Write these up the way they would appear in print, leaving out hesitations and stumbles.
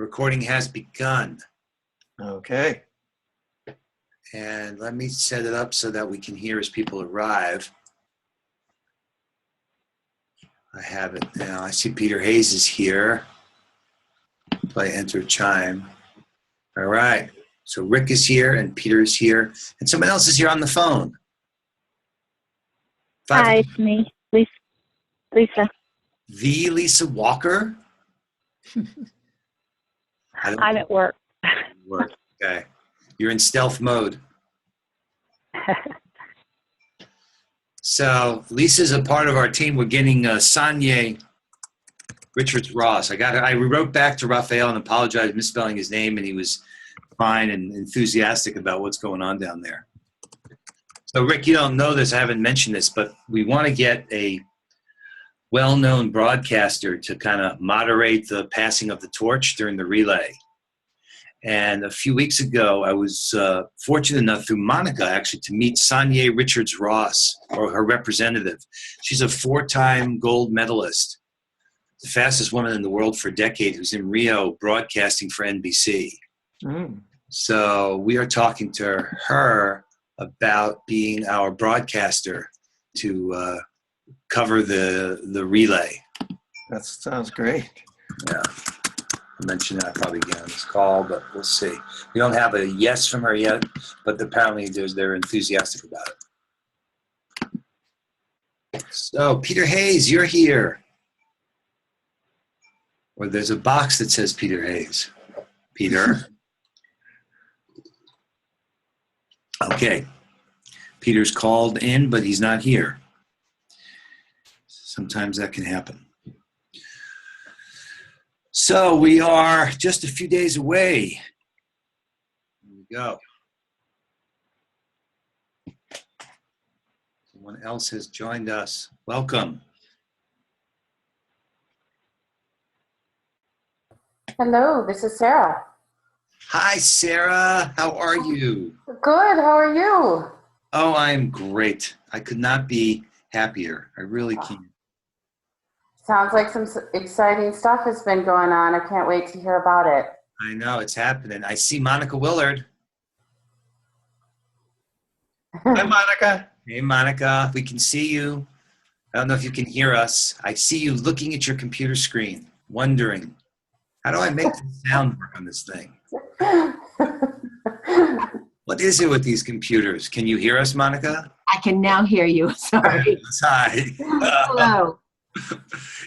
Recording has begun. Okay. And let me set it up so that we can hear as people arrive. I have it now. I see Peter Hayes is here. Play enter chime. All right. So Rick is here and Peter is here. And someone else is here on the phone. Hi, it's me, Lisa. The Lisa Walker? I'm at work. Work. Okay. You're in stealth mode. So Lisa's a part of our team. We're getting Sanye Richards-Ross. I wrote back to Raphael and apologized misspelling his name, and he was fine and enthusiastic about what's going on down there. So Rick, you don't know this, I haven't mentioned this, but we want to get a well-known broadcaster to kind of moderate the passing of the torch during the relay. And a few weeks ago, I was fortunate enough through Monica actually to meet Sanye Richards-Ross, or her representative. She's a 4-time gold medalist, the fastest woman in the world for a decade, who's in Rio broadcasting for NBC. So we are talking to her about being our broadcaster to cover the relay. That sounds great. Yeah. I'll mention that probably again on this call, but we'll see. We don't have a yes from her yet, but apparently they're enthusiastic about it. So Peter Hayes, you're here. Or there's a box that says Peter Hayes. Peter. Okay. Peter's called in, but he's not here. Sometimes that can happen. So we are just a few days away. Here we go. Someone else has joined us. Welcome. Hello, this is Sarah. Hi, Sarah. How are you? Good, how are you? Oh, I'm great. I could not be happier. I really can't. Sounds like some exciting stuff has been going on. I can't wait to hear about it. I know, it's happening. I see Monica Willard. Hi, Monica. Hey, Monica. We can see you. I don't know if you can hear us. I see you looking at your computer screen, wondering, how do I make the sound work on this thing? What is it with these computers? Can you hear us, Monica? I can now hear you. Sorry. Hi. Hello.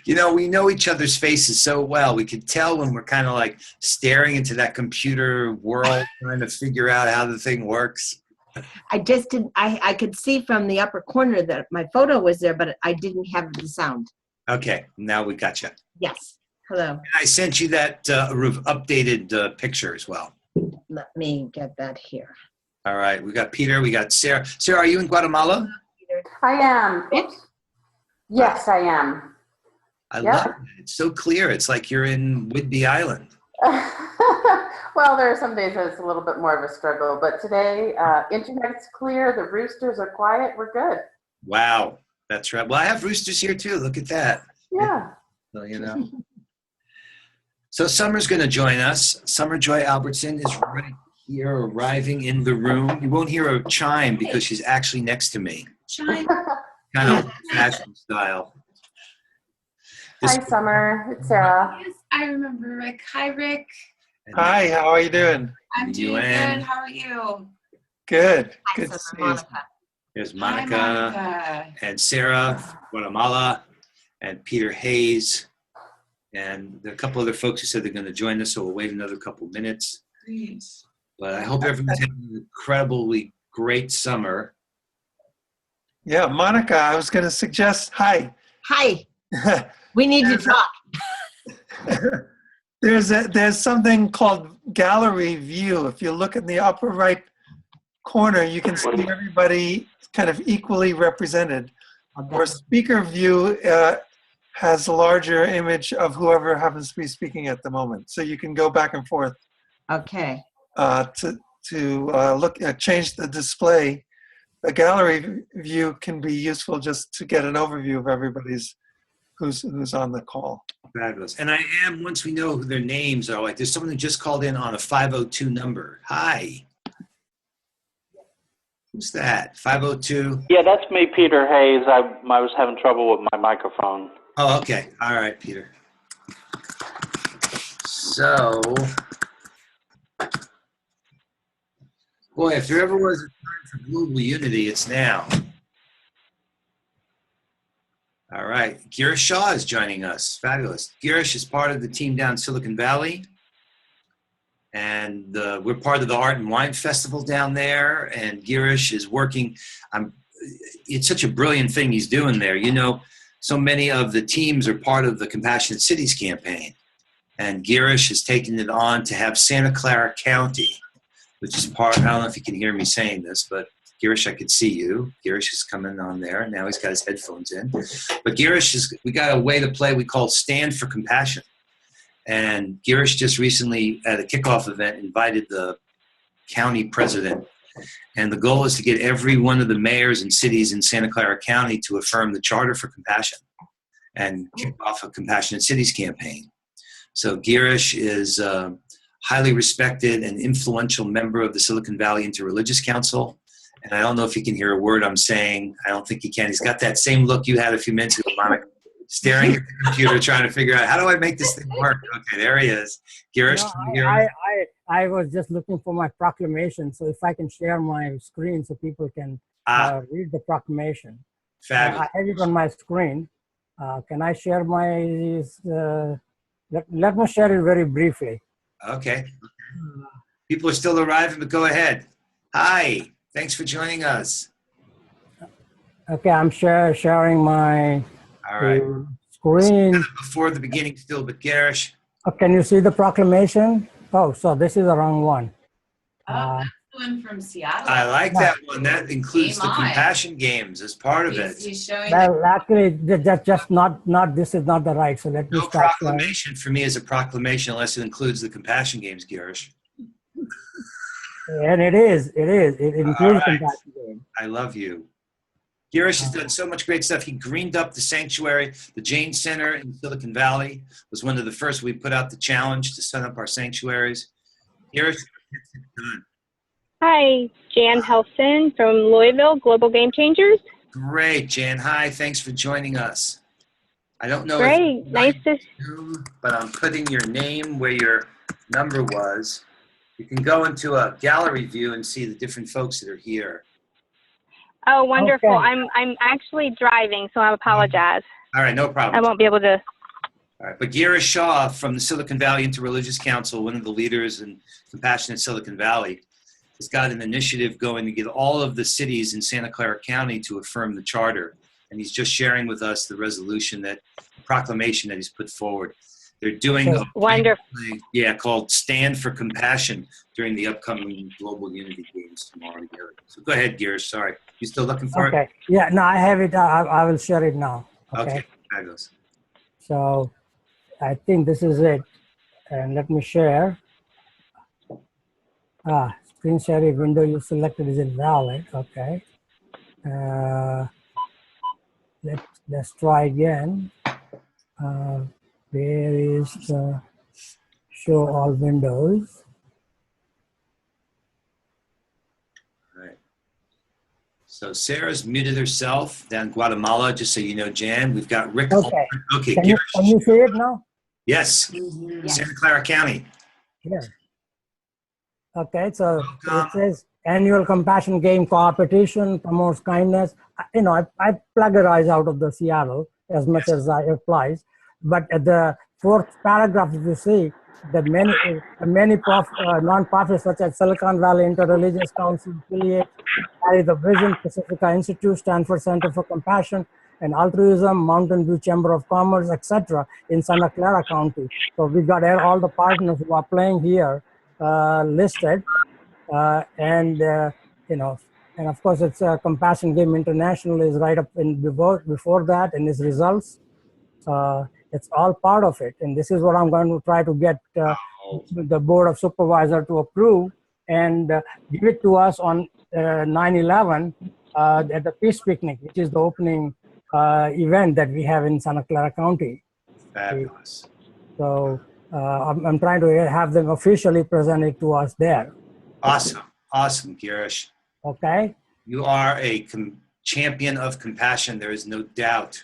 You know, we know each other's faces so well. We could tell when we're kind of like staring into that computer world, trying to figure out how the thing works. I just didn't, I could see from the upper corner that my photo was there, but I didn't have the sound. Okay, now we got you. Yes. Hello. And I sent you that updated picture as well. Let me get that here. All right, we got Peter, we got Sarah. Sarah, are you in Guatemala? I am. Yes, I am. I love it. It's so clear. It's like you're in Whidbey Island. Well, there are some days that it's a little bit more of a struggle, but today, internet's clear, the roosters are quiet, we're good. Wow, that's right. Well, I have roosters here too. Look at that. Yeah. So, you know. So Summer's going to join us. Summer Joy Albertson is right here, arriving in the room. You won't hear a chime because she's actually next to me. Chime. Kind of fashion style. Hi, Summer. It's Sarah. Yes, I remember Rick. Hi, Rick. Hi, how are you doing? I'm doing UN. good. How are you? Good. Hi, Good to Summer, see you. Monica. There's Hi, Monica Monica. and Sarah, Guatemala, and Peter Hayes. And there are a couple other folks who said they're going to join us, so we'll wait another couple minutes. Great. But I hope everyone's having an incredibly great summer. Yeah, Monica, I was going to suggest, hi. Hi. We need to talk. There's something called gallery view. If you look in the upper right corner, you can see everybody kind of equally represented. Or speaker view has a larger image of whoever happens to be speaking at the moment. So you can go back and forth Okay. to look at change the display. The gallery view can be useful just to get an overview of everybody's who's on the call. Fabulous. And I am, once we know who their names are, like there's someone who just called in on a 502 number. Hi. Who's that? 502? Yeah, that's me, Peter Hayes. I was having trouble with my microphone. Oh, okay. All right, Peter. So, boy, if there ever was a time for global unity, it's now. All right. Girish Shaw is joining us. Fabulous. Girish is part of the team down Silicon Valley. And we're part of the Art and Wine Festival down there. And Girish is working. It's such a brilliant thing he's doing there. You know, so many of the teams are part of the Compassionate Cities campaign. And Girish has taken it on to have Santa Clara County, which is part, I don't know if you can hear me saying this, but Girish, I could see you. Girish is coming on there. Now he's got his headphones in. But Girish we got a way to play we call Stand for Compassion. And Girish just recently at a kickoff event invited the county president. And the goal is to get every one of the mayors and cities in Santa Clara County to affirm the Charter for Compassion and kick off a Compassionate Cities campaign. So Girish is a highly respected and influential member of the Silicon Valley Interreligious Council. And I don't know if he can hear a word I'm saying. I don't think he can. He's got that same look you had a few minutes ago, Monica, staring at the computer, trying to figure out, how do I make this thing work? Okay, there he is. Girish, can you hear me? I was just looking for my proclamation. So if I can share my screen so people can read the proclamation. Fabulous. I have it on my screen. Can I share my, let me share it very briefly. Okay. People are still arriving, but go ahead. Hi. Thanks for joining us. Okay, I'm sharing my All right. screen. Before the beginning still, but Girish. Can you see the proclamation? Oh, so this is the wrong one. That's the one from Seattle. I like that one. That includes Game the on. Compassion Games as part of it. He's showing Well, actually, that's just not, this is not the right. So let me No stop. proclamation for me is a proclamation unless it includes the Compassion Games, Girish. And it includes right. compassion game. I love you. Girish has done so much great stuff. He greened up the sanctuary. The Jane Center in Silicon Valley was one of the first. We put out the challenge to set up our sanctuaries. Girish, Hi, Jan Helson from Louisville, Global Game Changers. great, Jan. Hi, thanks for joining us. I don't know Great, nice to. Zoom, but I'm putting your name where your number was. You can go into a gallery view and see the different folks that are here. Oh, wonderful! Okay. I'm actually driving, so I apologize. All right, no problem. I won't be able to. All right, but Girish Shaw from the Silicon Valley Interreligious Council, one of the leaders in Compassionate Silicon Valley, has got an initiative going to get all of the cities in Santa Clara County to affirm the charter. And he's just sharing with us the resolution, that proclamation that he's put forward. They're doing a Wonderful. yeah, called Stand for Compassion during the upcoming Global Unity Games tomorrow. So go ahead, Girish. Sorry. You still looking for it? Okay. Yeah, no, I have it. I will share it now. Okay, fabulous. So I think this is it. And let me share. Screen sharing window you selected is invalid. Okay. Let's try again. Where is the show all windows? All right. So Sarah's muted herself down in Guatemala, just so you know, Jan. We've got Rick. Okay. Okay, Can you Girish. see it now? Yes, Santa Clara County. Yeah. Okay, so Welcome. it says annual compassion game competition promotes kindness. You know, I plagiarize out of the Seattle as much as I applies, but at the fourth paragraph, if you see, that many non-profits such as Silicon Valley Interreligious Council affiliate carry the vision, Pacifica Institute, Stanford Center for Compassion and Altruism, Mountain View Chamber of Commerce, etc. in Santa Clara County. So we got all the partners who are playing here listed, and you know, and of course it's Compassion Game International is right up in before that in its results. It's all part of it, and this is what I'm going to try to get the Board of Supervisors to approve and give it to us on 9/11 at the Peace Picnic, which is the opening event that we have in Santa Clara County. Fabulous. So I'm trying to have them officially present it to us there. Awesome. Awesome, Girish. Okay. You are a champion of compassion. There is no doubt.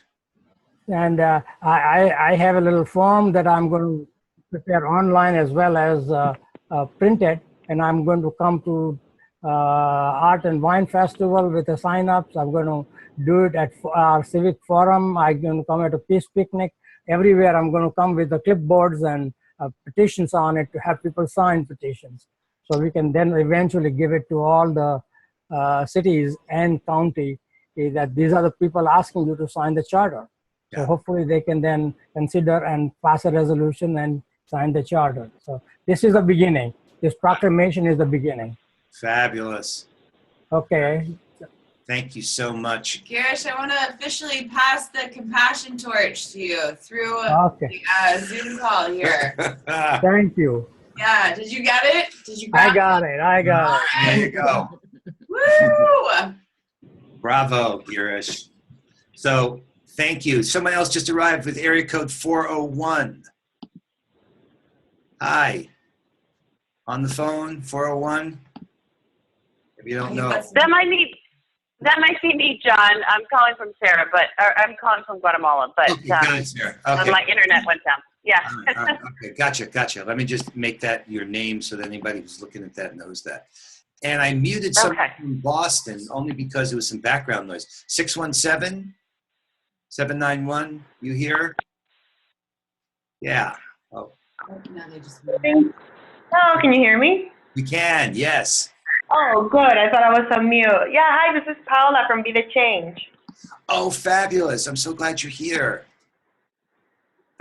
And I have a little form that I'm going to prepare online as well as printed, and I'm going to come to Art and Wine Festival with the sign-ups. I'm going to do it at our civic forum. I'm going to come at a peace picnic. Everywhere I'm going to come with the clipboards and petitions on it to have people sign petitions. So we can then eventually give it to all the cities and county that these are the people asking you to sign the charter. So hopefully they can then consider and pass a resolution and sign the charter. So this is the beginning. This proclamation is the beginning. Fabulous. Okay. Thank you so much. Girish, I want to officially pass the compassion torch to you through Okay. the Zoom call here. Thank you. Yeah, did you get it? Did you I grab got it. I got it. There you go. Woo! Bravo, Girish. So thank you. Someone else just arrived with area code 401. Hi. On the phone, 401. If you don't know. That might be me, John. I'm calling from Sarah, I'm calling from Guatemala, but Okay, got it, Sarah. Okay. my internet went down. Yeah. All right, okay, gotcha. Let me just make that your name so that anybody who's looking at that knows that. And I muted someone Okay. from Boston only because there was some background noise. 617-791, you here? Yeah. Oh, No, they just Oh, can you hear me? we can, yes. Oh, good. I thought I was on mute. Yeah, hi, this is Paula from Be the Change. Oh, fabulous. I'm so glad you're here.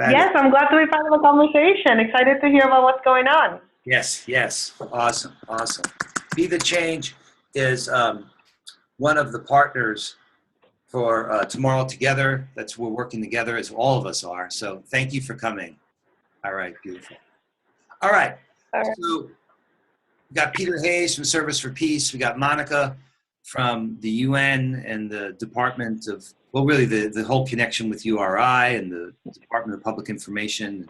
Yes, I'm glad to be part of the conversation. Excited to hear about what's going on. Yes. Awesome. Be the Change is one of the partners for Tomorrow Together. We're working together as all of us are. So thank you for coming. All right, beautiful. All right. So we got Peter Hayes from Service for Peace. We got Monica from the UN and the Department of, well, really the whole connection with URI and the Department of Public Information.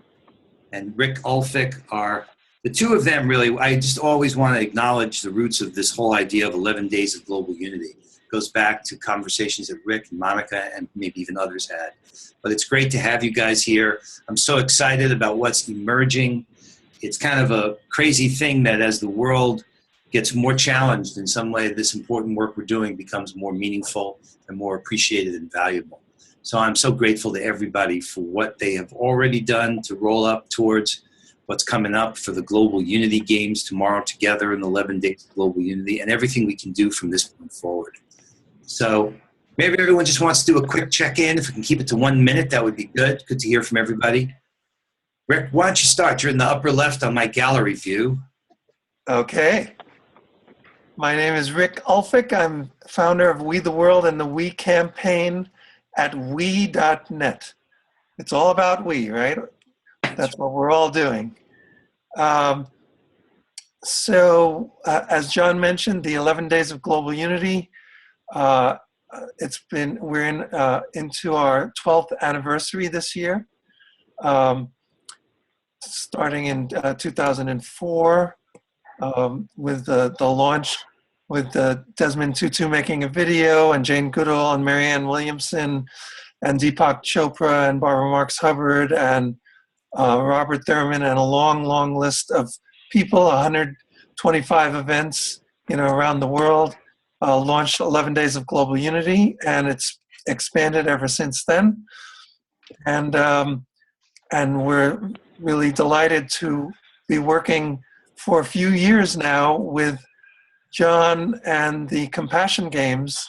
And Rick Ulfik are, the two of them really, I just always want to acknowledge the roots of this whole idea of 11 days of global unity. It goes back to conversations that Rick and Monica and maybe even others had. But it's great to have you guys here. I'm so excited about what's emerging. It's kind of a crazy thing that as the world gets more challenged in some way, this important work we're doing becomes more meaningful and more appreciated and valuable. So I'm so grateful to everybody for what they have already done to roll up towards what's coming up for the Global Unity Games Tomorrow Together in 11 Days of Global Unity and everything we can do from this point forward. So maybe everyone just wants to do a quick check-in. If we can keep it to 1 minute, that would be good. Good to hear from everybody. Rick, why don't you start? You're in the upper left on my gallery view. Okay. My name is Rick Ulfik. I'm founder of We the World and the We campaign at we.net. It's all about we, right? That's what we're all doing. As John mentioned, the 11 Days of Global Unity, we're into our 12th anniversary this year. Starting in 2004 with the launch with Desmond Tutu making a video and Jane Goodall and Marianne Williamson and Deepak Chopra and Barbara Marx Hubbard and Robert Thurman and a long list of people, 125 events around the world, launched 11 Days of Global Unity, and it's expanded ever since then. And we're really delighted to be working for a few years now with John and the Compassion Games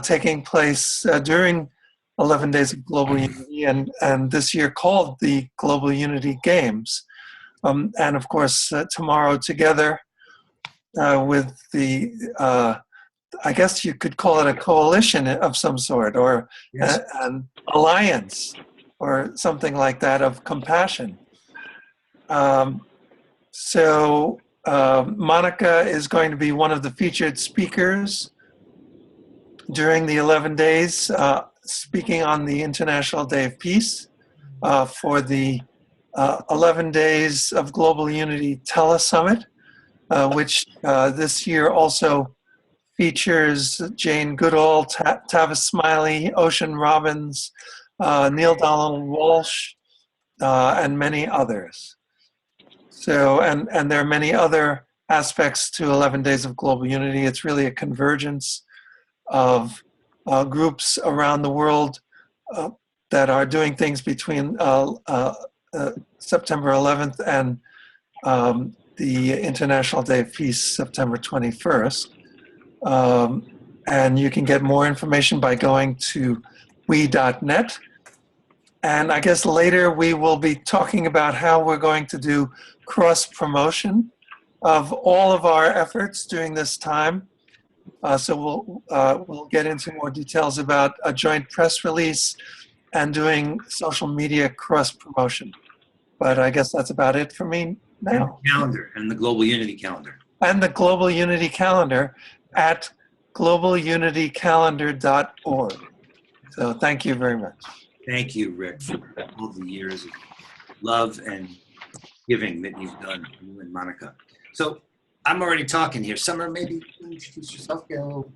taking place during 11 Days of Global Unity and this year called the Global Unity Games. And of course, Tomorrow Together with the, I guess you could call it a coalition of some sort or an alliance or something like that of compassion. Monica is going to be one of the featured speakers during the 11 days, speaking on the International Day of Peace for the 11 Days of Global Unity Telesummit, which this year also features Jane Goodall, Tavis Smiley, Ocean Robbins, Neil Donald Walsh, and many others. So, and there are many other aspects to 11 Days of Global Unity. It's really a convergence of groups around the world that are doing things between September 11th and the International Day of Peace, September 21st. And you can get more information by going to we.net. And I guess later we will be talking about how we're going to do cross-promotion of all of our efforts during this time. So we'll get into more details about a joint press release and doing social media cross-promotion. But I guess that's about it for me now. Calendar and the Global Unity Calendar. And the Global Unity Calendar at globalunitycalendar.org. So thank you very much. Thank you, Rick, for all the years of love and giving that you've done, you and Monica. So I'm already talking here. Summer, maybe introduce yourself, get a little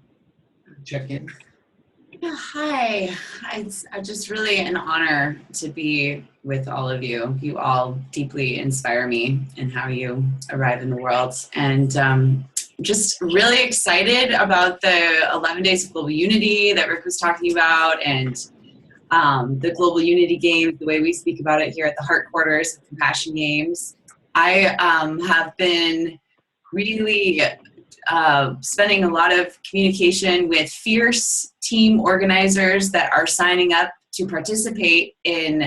check in. Yeah, hi. It's just really an honor to be with all of you. You all deeply inspire me in how you arrive in the world. And just really excited about the 11 Days of Global Unity that Rick was talking about, and the Global Unity Games, the way we speak about it here at the Heart Quarters of Compassion Games. I have been really spending a lot of communication with fierce team organizers that are signing up to participate in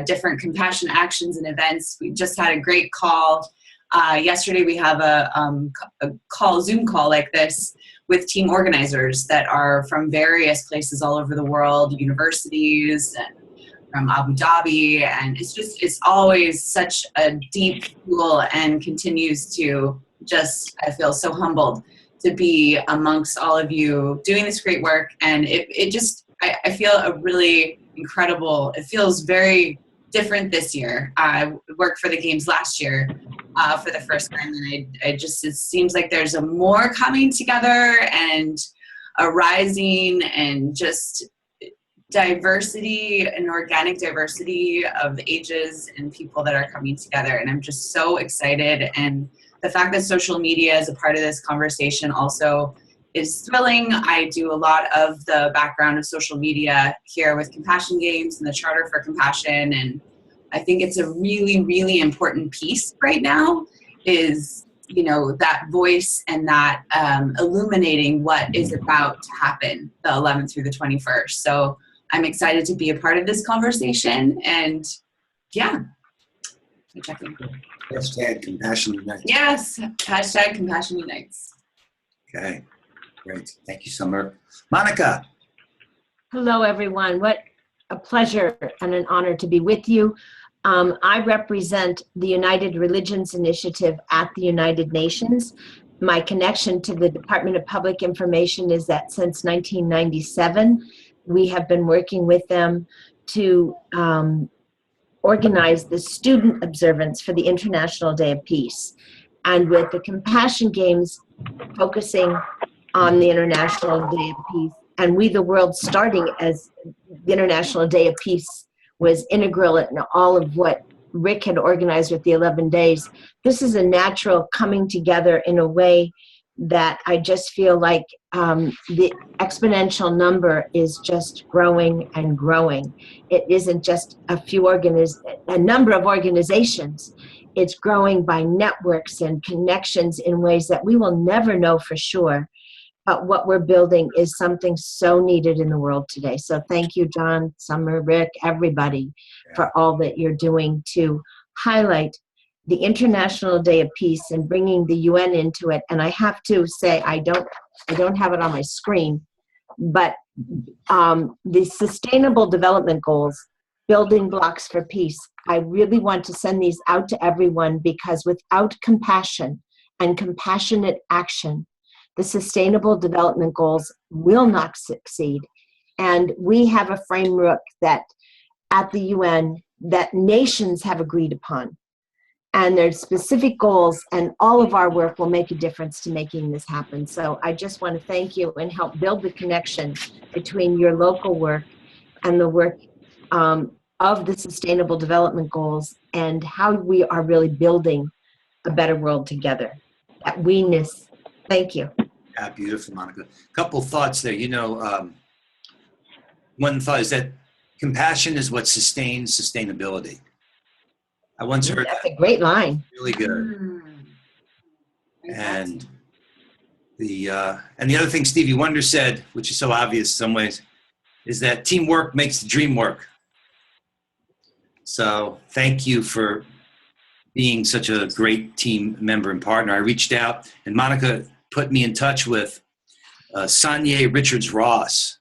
different compassion actions and events. We just had a great call. Yesterday we have a Zoom call like this with team organizers that are from various places all over the world, universities and from Abu Dhabi, and it's always such a deep pool, and continues to just, I feel so humbled to be amongst all of you doing this great work. And I feel a really incredible, it feels very different this year. I worked for the games last year for the first time, and it seems like there's a more coming together and a rising and just diversity and organic diversity of ages and people that are coming together. And I'm just so excited. And the fact that social media is a part of this conversation also is thrilling. I do a lot of the background of social media here with Compassion Games and the Charter for Compassion. And I think it's a really, really important piece right now is, that voice and that illuminating what is about to happen the 11th through the 21st. So I'm excited to be a part of this conversation, and yeah. Hashtag Compassion Unites. Yes, hashtag Compassion Unites. Okay, great. Thank you, Summer. Monica. Hello, everyone. What a pleasure and an honor to be with you. I represent the United Religions Initiative at the United Nations. My connection to the Department of Public Information is that since 1997, we have been working with them to organize the student observance for the International Day of Peace. And with the Compassion Games focusing on the International Day of Peace, and We the World starting as the International Day of Peace was integral in all of what Rick had organized with the 11 days. This is a natural coming together in a way that I just feel like the exponential number is just growing and growing. It isn't just a number of organizations. It's growing by networks and connections in ways that we will never know for sure. But what we're building is something so needed in the world today. So thank you, John, Summer, Rick, everybody, for all that you're doing to highlight the International Day of Peace and bringing the UN into it. And I have to say, I don't have it on my screen, but the Sustainable Development Goals, Building Blocks for Peace, I really want to send these out to everyone, because without compassion and compassionate action, the Sustainable Development Goals will not succeed. And we have a framework that at the UN that nations have agreed upon. And there's specific goals, and all of our work will make a difference to making this happen. So I just want to thank you and help build the connection between your local work and the work of the Sustainable Development Goals and how we are really building a better world together. That we-ness. Thank you. Yeah, beautiful, Monica. A couple thoughts there. You know, one thought is that compassion is what sustains sustainability. I once heard That's that. a great line. Really good. And the other thing Stevie Wonder said, which is so obvious in some ways, is that teamwork makes the dream work. So thank you for being such a great team member and partner. I reached out, and Monica put me in touch with Sanye Richards-Ross,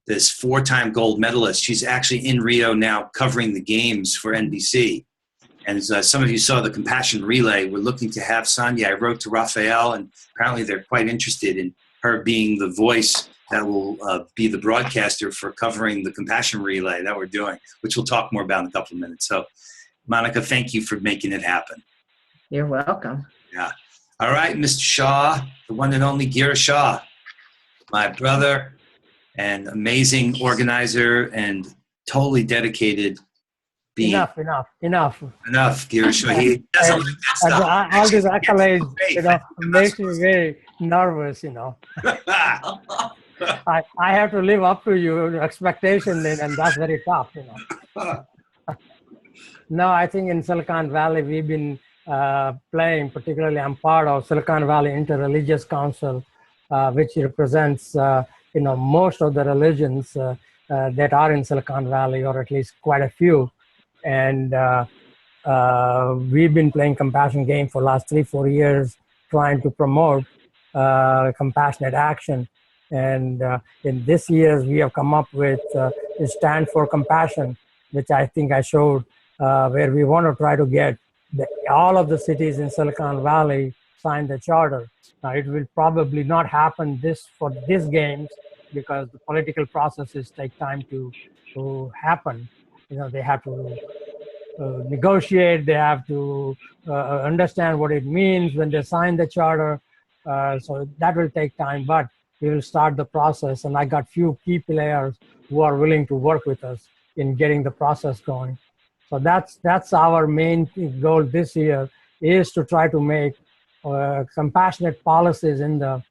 this 4-time gold medalist. She's actually in Rio now covering the games for NBC. And as some of you saw the Compassion Relay, we're looking to have Sanye. I wrote to Raphael, and apparently they're quite interested in her being the voice that will be the broadcaster for covering the Compassion Relay that we're doing, which we'll talk more about in a couple of minutes. So, Monica, thank you for making it happen. You're welcome. Yeah. All right, Mr. Shaw, the one and only Gira Shaw, my brother and amazing organizer and totally dedicated. Enough. Enough, Gira Shaw. He doesn't like that stuff. All these accolades, makes me very nervous, I have to live up to your expectation, and that's very tough, No, I think in Silicon Valley, we've been playing, particularly I'm part of Silicon Valley Interreligious Council, which represents, most of the religions that are in Silicon Valley, or at least quite a few. And we've been playing Compassion Game for the last 3-4 years, trying to promote compassionate action. And in this year, we have come up with Stand for Compassion, which I think I showed, where we want to try to get all of the cities in Silicon Valley sign the charter. Now, it will probably not happen for these games because the political processes take time to happen. They have to negotiate, they have to understand what it means when they sign the charter. So that will take time, but we will start the process. And I got few key players who are willing to work with us in getting the process going. So that's our main goal this year, is to try to make compassionate policies in the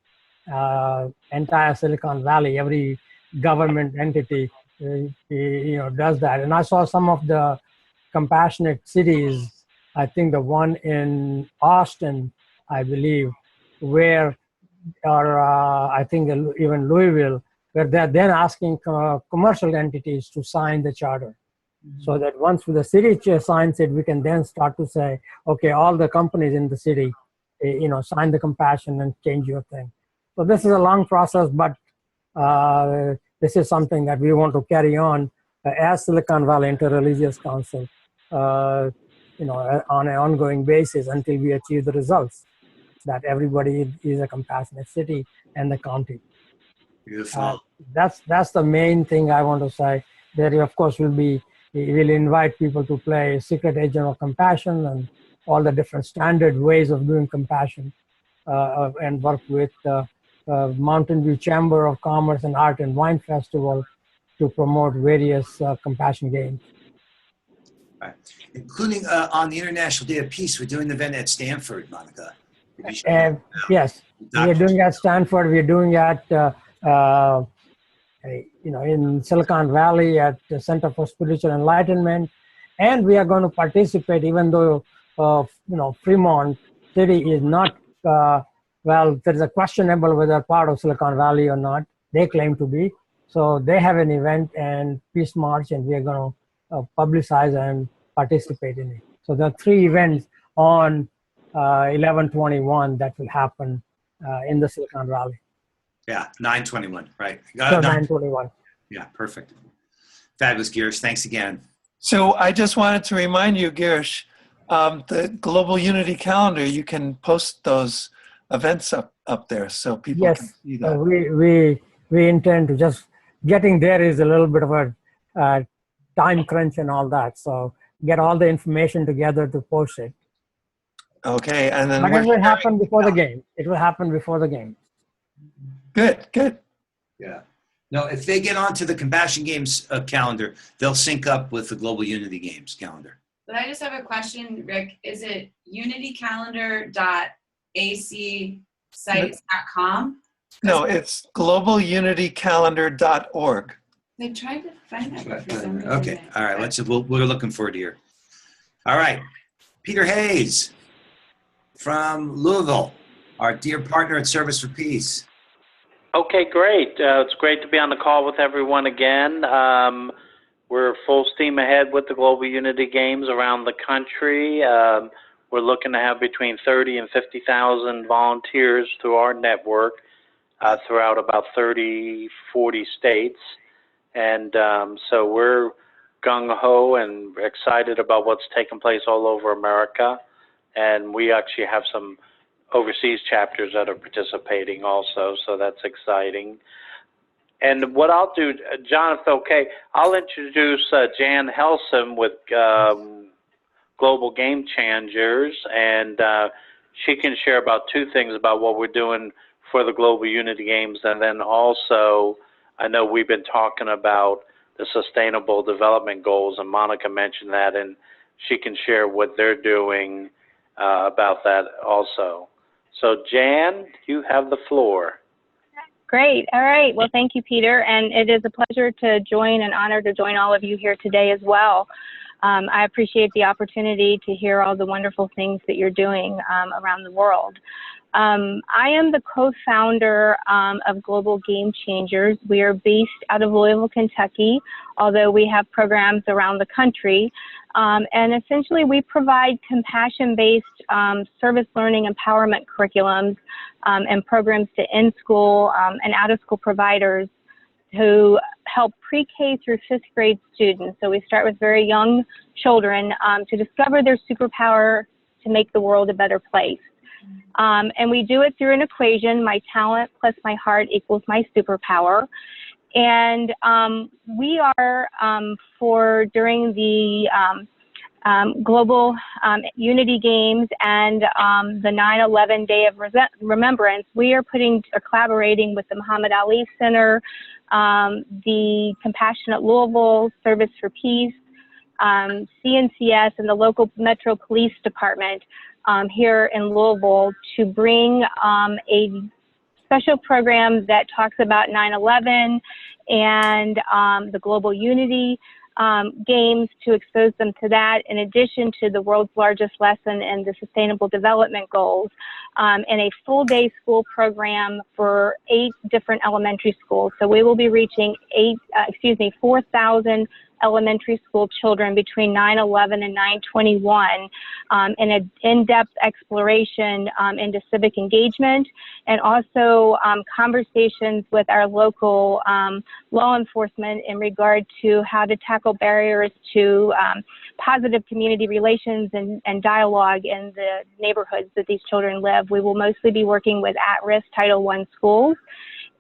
entire Silicon Valley. Every government entity does that. And I saw some of the compassionate cities, I think the one in Austin, I believe, or I think even Louisville, where they're then asking commercial entities to sign the charter. So that once the city chair signs it, we can then start to say, okay, all the companies in the city, sign the compassion and change your thing. So this is a long process, but this is something that we want to carry on as Silicon Valley Interreligious Council, on an ongoing basis until we achieve the results that everybody is a compassionate city and the county. Beautiful. That's the main thing I want to say. There, of course, we'll invite people to play Secret Agent of Compassion and all the different standard ways of doing compassion, and work with Mountain View Chamber of Commerce and Art and Wine Festival to promote various compassion games. Right. Including on the International Day of Peace, we're doing the event at Stanford, Monica. Yes, we're doing at Stanford. We're doing at in Silicon Valley at the Center for Spiritual Enlightenment, and we are going to participate, even though Fremont City is not. There's a questionable whether part of Silicon Valley or not. They claim to be. So they have an event and Peace March, and we are going to publicize and participate in it. So there are 3 events on 11/21 that will happen in the Silicon Valley. Yeah, 9/21, right. So 9/21. Yeah, perfect. Fabulous, Girish. Thanks again. So I just wanted to remind you, Girish, the Global Unity calendar, you can post those events up there so people can see that. We intend to just getting there is a little bit of a time crunch and all that. So get all the information together to post it. Okay, and then But we're it will happen sharing- before the game. It will happen before the game. Good, good. Yeah. No, if they get onto the Compassion Games calendar, they'll sync up with the Global Unity Games calendar. But I just have a question, Rick. Is it unitycalendar.acsites.com? No, it's globalunitycalendar.org. They tried to find that, but for some reason. Okay. All right. We're looking forward to hear. All right. Peter Hayes from Louisville, our dear partner at Service for Peace. Okay, great. It's great to be on the call with everyone again. We're full steam ahead with the Global Unity Games around the country. We're looking to have between 30 and 50,000 volunteers through our network throughout about 30, 40 states. And so we're gung-ho and excited about what's taking place all over America. And we actually have some overseas chapters that are participating also, so that's exciting. And what I'll do, John, if okay, I'll introduce Jan Helsom with Global Game Changers, and she can share about two things about what we're doing for the Global Unity Games, and then also, I know we've been talking about the Sustainable Development Goals, and Monica mentioned that, and she can share what they're doing about that also. So, Jan, you have the floor. Great. All right. Well, thank you, Peter. And it is a pleasure to join and honor to join all of you here today as well. I appreciate the opportunity to hear all the wonderful things that you're doing around the world. I am the co-founder of Global Game Changers. We are based out of Louisville, Kentucky, although we have programs around the country. And essentially, we provide compassion-based service learning empowerment curriculums and programs to in-school and out-of-school providers who help pre-K through 5th grade students. So we start with very young children to discover their superpower to make the world a better place. And we do it through an equation: my talent plus my heart equals my superpower. And we are, during the Global Unity Games and the 9/11 Day of Remembrance, we are collaborating with the Muhammad Ali Center, the Compassionate Louisville, Service for Peace, CNCS, and the local Metro Police Department here in Louisville to bring a special program that talks about 9/11 and the Global Unity Games, to expose them to that, in addition to the world's largest lesson and the Sustainable Development Goals, and a full-day school program for 8 different elementary schools. So we will be reaching 4,000 elementary school children between 9/11 and 9/21 in an in-depth exploration into civic engagement, and also conversations with our local law enforcement in regard to how to tackle barriers to positive community relations and dialogue in the neighborhoods that these children live. We will mostly be working with at-risk Title I schools.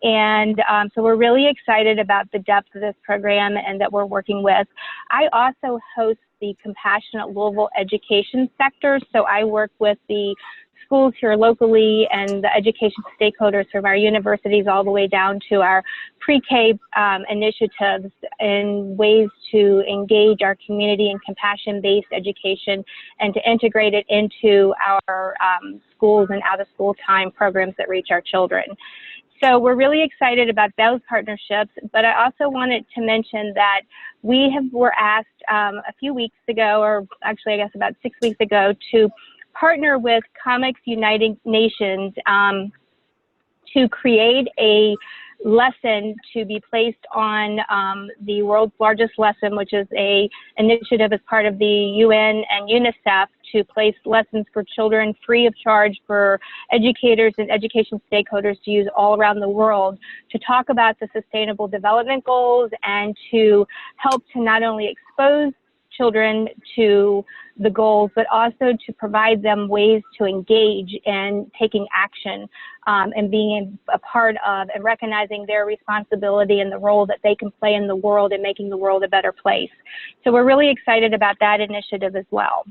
And so we're really excited about the depth of this program and that we're working with. I also host the Compassionate Louisville education sector. So I work with the schools here locally and the education stakeholders from our universities all the way down to our pre-K initiatives in ways to engage our community in compassion-based education and to integrate it into our schools and out-of-school time programs that reach our children. So we're really excited about those partnerships, but I also wanted to mention that we were asked a few weeks ago, or actually I guess about 6 weeks ago, to partner with Comics United Nations to create a lesson to be placed on the world's largest lesson, which is a initiative as part of the UN and UNICEF to place lessons for children free of charge for educators and education stakeholders to use all around the world to talk about the Sustainable Development Goals and to help to not only expose children to the goals, but also to provide them ways to engage in taking action and being a part of and recognizing their responsibility and the role that they can play in the world and making the world a better place. So we're really excited about that initiative as well.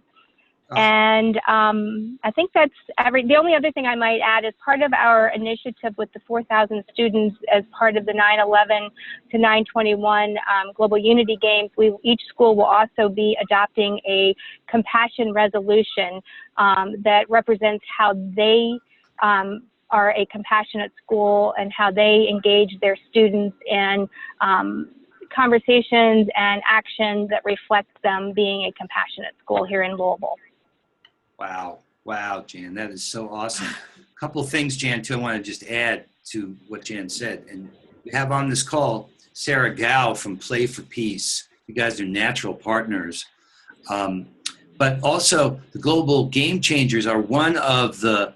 And I think that's the only other thing I might add is part of our initiative with the 4,000 students as part of the 9/11 to 9/21 Global Unity Games. Each school will also be adopting a compassion resolution that represents how they are a compassionate school and how they engage their students in conversations and actions that reflect them being a compassionate school here in Louisville. Wow. Wow, Jan, that is so awesome. A couple of things, Jan, too, I want to just add to what Jan said. And we have on this call Sarah Gao from Play for Peace. You guys are natural partners. But also the Global Game Changers are one of the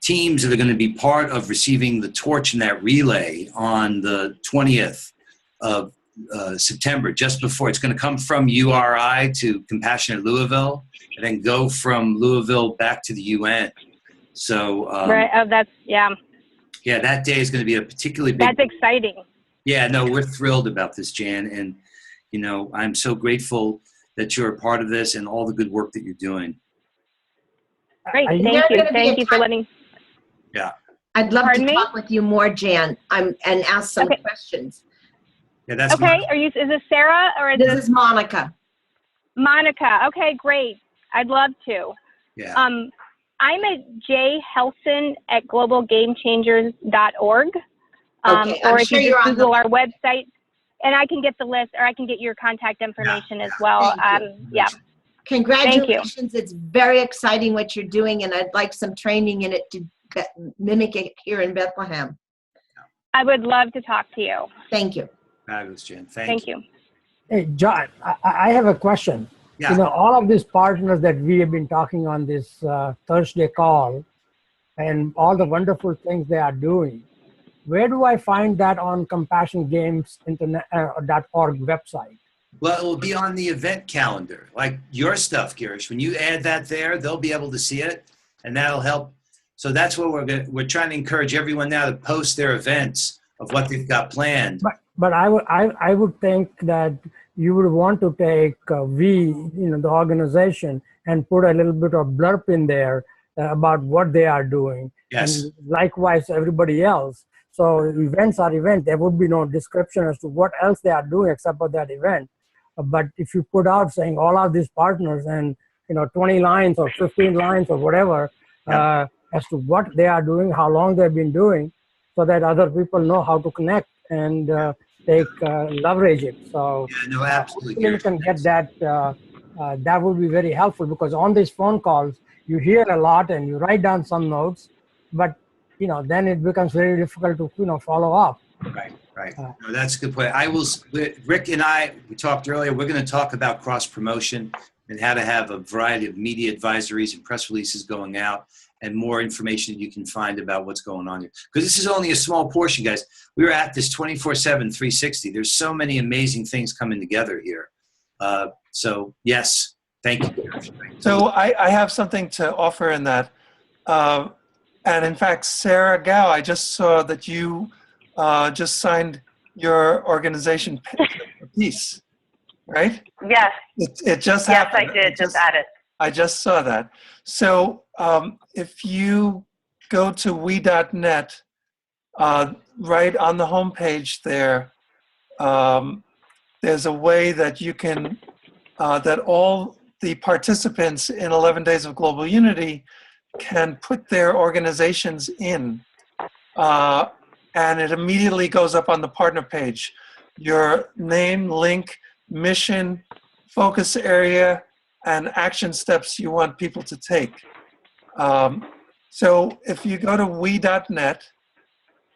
teams that are going to be part of receiving the torch in that relay on the 20th of September, just before. It's going to come from URI to Compassionate Louisville and then go from Louisville back to the UN. So right. Oh, that's, yeah. Yeah, that day is going to be a particularly big. That's exciting. Yeah, no, we're thrilled about this, Jan. And, you know, I'm so grateful that you're a part of this and all the good work that you're doing. Great. Thank you. Thank you for letting. Yeah. I'd love Pardon to me? talk with you more, Jan, and ask some Okay. questions. Yeah, that's Okay. Is this Sarah or is This this is Monica. Monica? Okay, great. I'd love to. Yeah. I'm at jhelson@globalgamechangers.org. Okay, I'm Or if sure you you're just on Google our website, and I can get the list, or I can get your contact information as well. Thank you. Yeah. Congratulations. It's very exciting what you're doing, and I'd like some training in it to mimic it here in Bethlehem. I would love to talk to you. Thank you. Fabulous, Jan. Thank you. Hey, John, I have a question. Yeah. You know, all of these partners that we have been talking on this Thursday call and all the wonderful things they are doing, where do I find that on CompassionGamesInternet.org website? Well, it will be on the event calendar, like your stuff, Girish. When you add that there, they'll be able to see it, and that'll help. So that's what we're trying to encourage everyone now to post their events of what they've got planned. But I would think that you would want to take the organization, and put a little bit of blurb in there about what they are doing. Yes. And likewise, everybody else. So events are events. There would be no description as to what else they are doing except for that event. But if you put out saying all of these partners and 20 lines or 15 lines or whatever as to what they are doing, how long they've been doing, so that other people know how to connect and leverage it. So Yeah, no, absolutely. you can get that. That would be very helpful, because on these phone calls you hear a lot and you write down some notes, but then it becomes very difficult to follow up. Right. No, that's a good point. Rick and I, we talked earlier, we're going to talk about cross promotion and how to have a variety of media advisories and press releases going out, and more information you can find about what's going on here. Because this is only a small portion, guys. We were at this 24/7, 360. There's so many amazing things coming together here. So yes, thank you. So I have something to offer in that. And in fact, Sarah Gao, I just saw that you just signed your organization piece, right? Yes. It just Yes, happened. I did. Just added. I just saw that. So if you go to we.net, right on the homepage there, there's a way that you can, that all the participants in 11 Days of Global Unity can put their organizations in, and it immediately goes up on the partner page. Your name, link, mission, focus area, and action steps you want people to take. So if you go to we.net,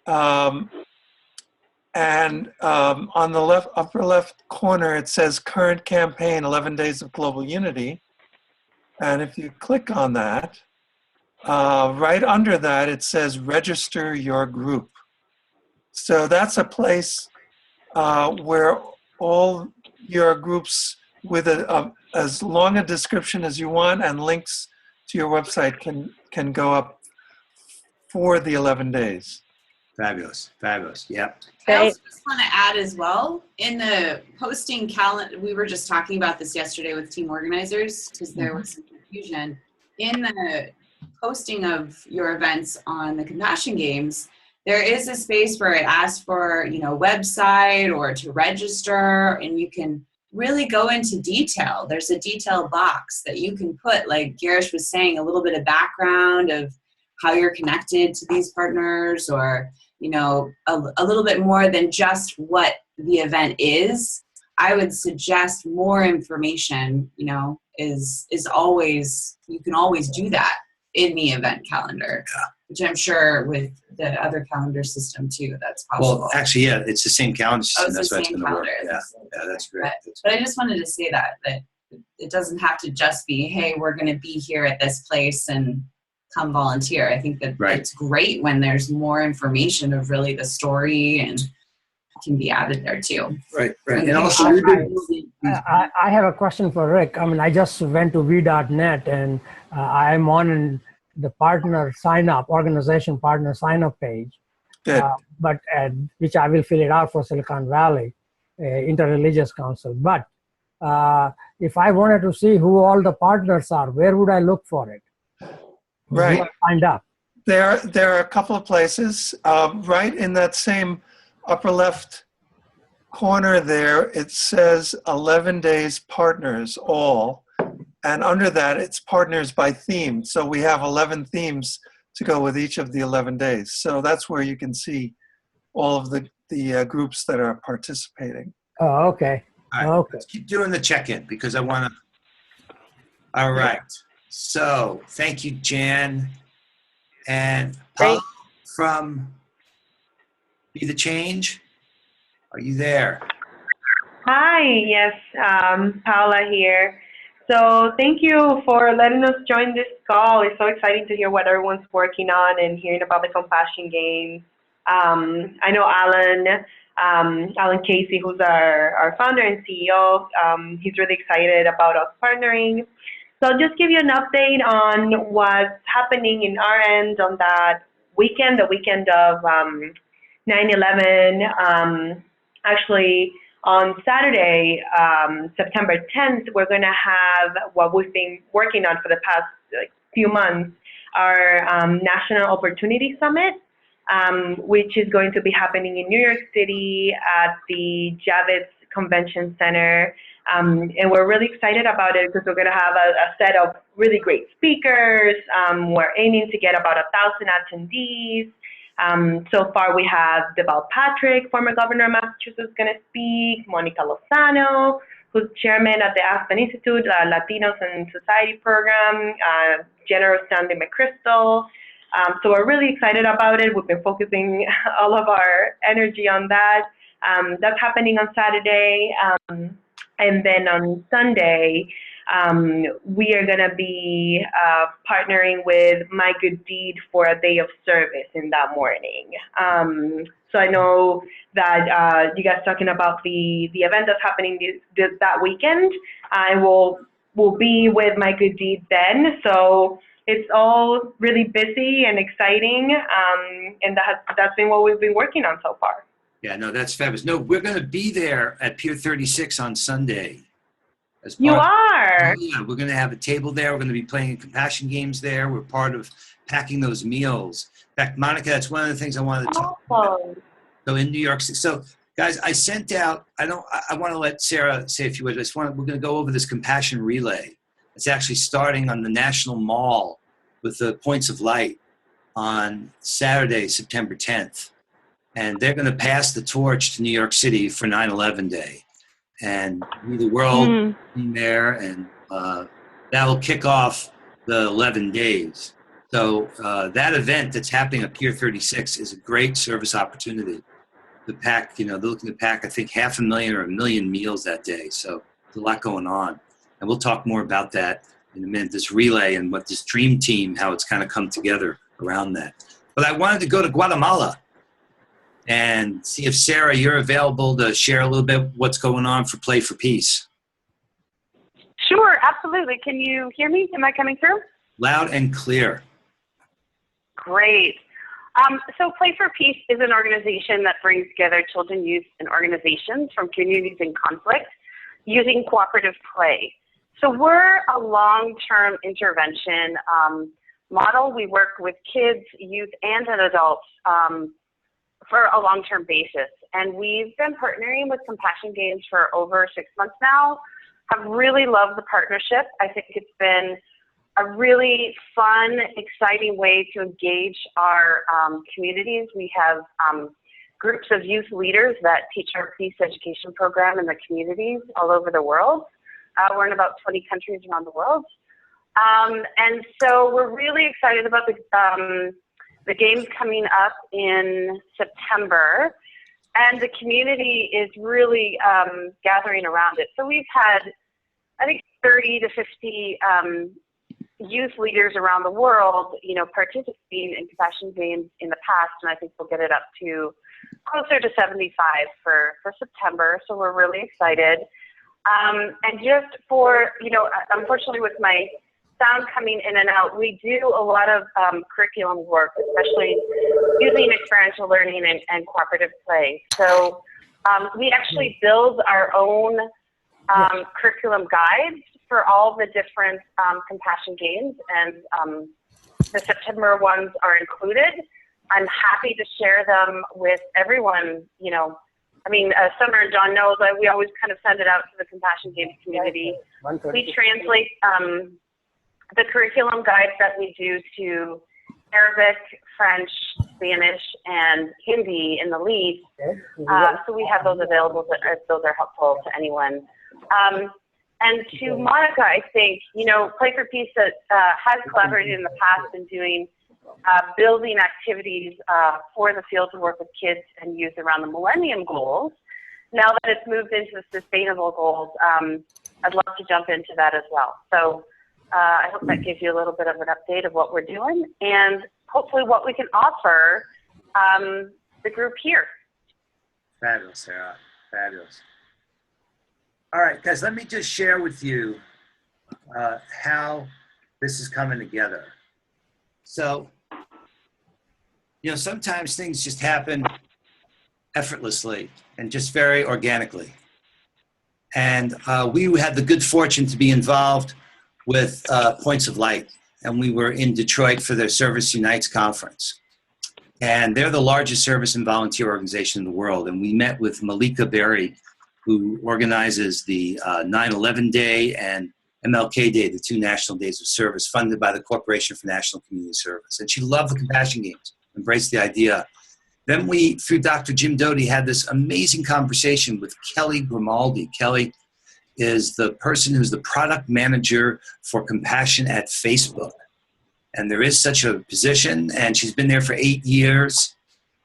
and on the upper left corner, it says current campaign, 11 Days of Global Unity. And if you click on that, right under that, it says register your group. So that's a place where all your groups with as long a description as you want, and links to your website can go up for the 11 days. Fabulous. Fabulous. Yep. I also just want to add as well, in the posting calendar, we were just talking about this yesterday with team organizers because there was some confusion. In the posting of your events on the Compassion Games, there is a space where it asks for, website or to register, and you can really go into detail. There's a detail box that you can put, like Girish was saying, a little bit of background of how you're connected to these partners, or a little bit more than just what the event is. I would suggest more information, is always, you can always do that in the event calendar, which I'm sure with the other calendar system too, that's possible. Well, actually, yeah, it's the same calendar system. It's That's the why it's same going to work. calendar. Yeah, that's great. But I just wanted to say that it doesn't have to just be, hey, we're going to be here at this place and come volunteer. I think that it's great when there's more information of really the story and can be added there too. Right. And also, I have a question for Rick. I mean, I just went to v.net and I'm on the organization partner sign up page, but which I will fill it out for Silicon Valley Interreligious Council. But if I wanted to see who all the partners are, where would I look for it? Right. Find out. There are a couple of places. Right in that same upper left corner there, it says 11 days partners all. And under that, it's partners by theme. So we have 11 themes to go with each of the 11 days. So that's where you can see all of the groups that are participating. Oh, okay. All right. Let's keep doing the check-in because I want to. All right. So thank you, Jan. And Paula from Be the Change. Are you there? Hi, yes, Paula here. So thank you for letting us join this call. It's so exciting to hear what everyone's working on and hearing about the Compassion Games. I know Alan Casey, who's our founder and CEO, he's really excited about us partnering. So I'll just give you an update on what's happening in our end on that weekend, the weekend of 9/11. Actually, on Saturday, September 10th, we're going to have what we've been working on for the past few months, our National Opportunity Summit, which is going to be happening in New York City at the Javits Convention Center. And we're really excited about it because we're going to have a set of really great speakers. We're aiming to get about 1,000 attendees. So far, we have Deval Patrick, former governor of Massachusetts, going to speak, Monica Lozano, who's chairman at the Aspen Institute Latinos and Society program, General Stanley McChrystal. So we're really excited about it. We've been focusing all of our energy on that. That's happening on Saturday. And then on Sunday, we are going to be partnering with My Good Deed for a day of service in that morning. So I know that you guys talking about the event that's happening that weekend. I will be with My Good Deed then. So it's all really busy and exciting, and that's been what we've been working on so far. Yeah, no, that's fabulous. No, we're going to be there at Pier 36 on Sunday. You are? Yeah, we're going to have a table there. We're going to be playing Compassion Games there. We're part of packing those meals. In fact, Monica, that's one of the things I wanted to talk about. So in New York City. So, guys, I sent out, I want to let Sarah say a few words. We're going to go over this Compassion Relay. It's actually starting on the National Mall with the Points of Light on Saturday, September 10th. And they're going to pass the torch to New York City for 9/11 Day. And We the World in there, and that will kick off the 11 days. So that event that's happening at Pier 36 is a great service opportunity. The pack, they're looking to pack, I think, 500,000 or 1 million meals that day. So there's a lot going on. And we'll talk more about that in a minute, this relay and what this dream team, how it's kind of come together around that. But I wanted to go to Guatemala and see if, Sarah, you're available to share a little bit what's going on for Play for Peace. Sure, absolutely. Can you hear me? Am I coming through? Loud and clear. Great. So Play for Peace is an organization that brings together children, youth, and organizations from communities in conflict using cooperative play. So we're a long-term intervention model. We work with kids, youth, and adults for a long-term basis. And we've been partnering with Compassion Games for over 6 months now. I've really loved the partnership. I think it's been a really fun, exciting way to engage our communities. We have groups of youth leaders that teach our peace education program in the communities all over the world. We're in about 20 countries around the world. And so we're really excited about the games coming up in September. And the community is really gathering around it. So we've had, I think, 30 to 50 youth leaders around the world, participating in Compassion Games in the past, and I think we'll get it up to closer to 75 for September. So we're really excited. And just for, unfortunately with my sound coming in and out, we do a lot of curriculum work, especially using experiential learning and cooperative play. So we actually build our own curriculum guides for all the different Compassion Games, and the September ones are included. I'm happy to share them with everyone. Summer and John knows that we always kind of send it out to the Compassion Games community. We translate the curriculum guides that we do to Arabic, French, Spanish, and Hindi in the lead. So we have those available if those are helpful to anyone. And to Monica, I think, Play for Peace has collaborated in the past in doing building activities for the field to work with kids and youth around the Millennium Goals. Now that it's moved into the Sustainable Goals, I'd love to jump into that as well. So I hope that gives you a little bit of an update of what we're doing and hopefully what we can offer the group here. Fabulous, Sarah. Fabulous. All right, guys, let me just share with you how this is coming together. So, sometimes things just happen effortlessly and just very organically. And we had the good fortune to be involved with Points of Light, and we were in Detroit for their Service Unites conference. And they're the largest service and volunteer organization in the world. And we met with Malika Berry, who organizes the 9/11 Day and MLK Day, the 2 national days of service, funded by the Corporation for National Community Service. And she loved the Compassion Games, embraced the idea. Then we, through Dr. Jim Doty, had this amazing conversation with Kelly Grimaldi. Kelly is the person who's the product manager for Compassion at Facebook. And there is such a position, and she's been there for 8 years.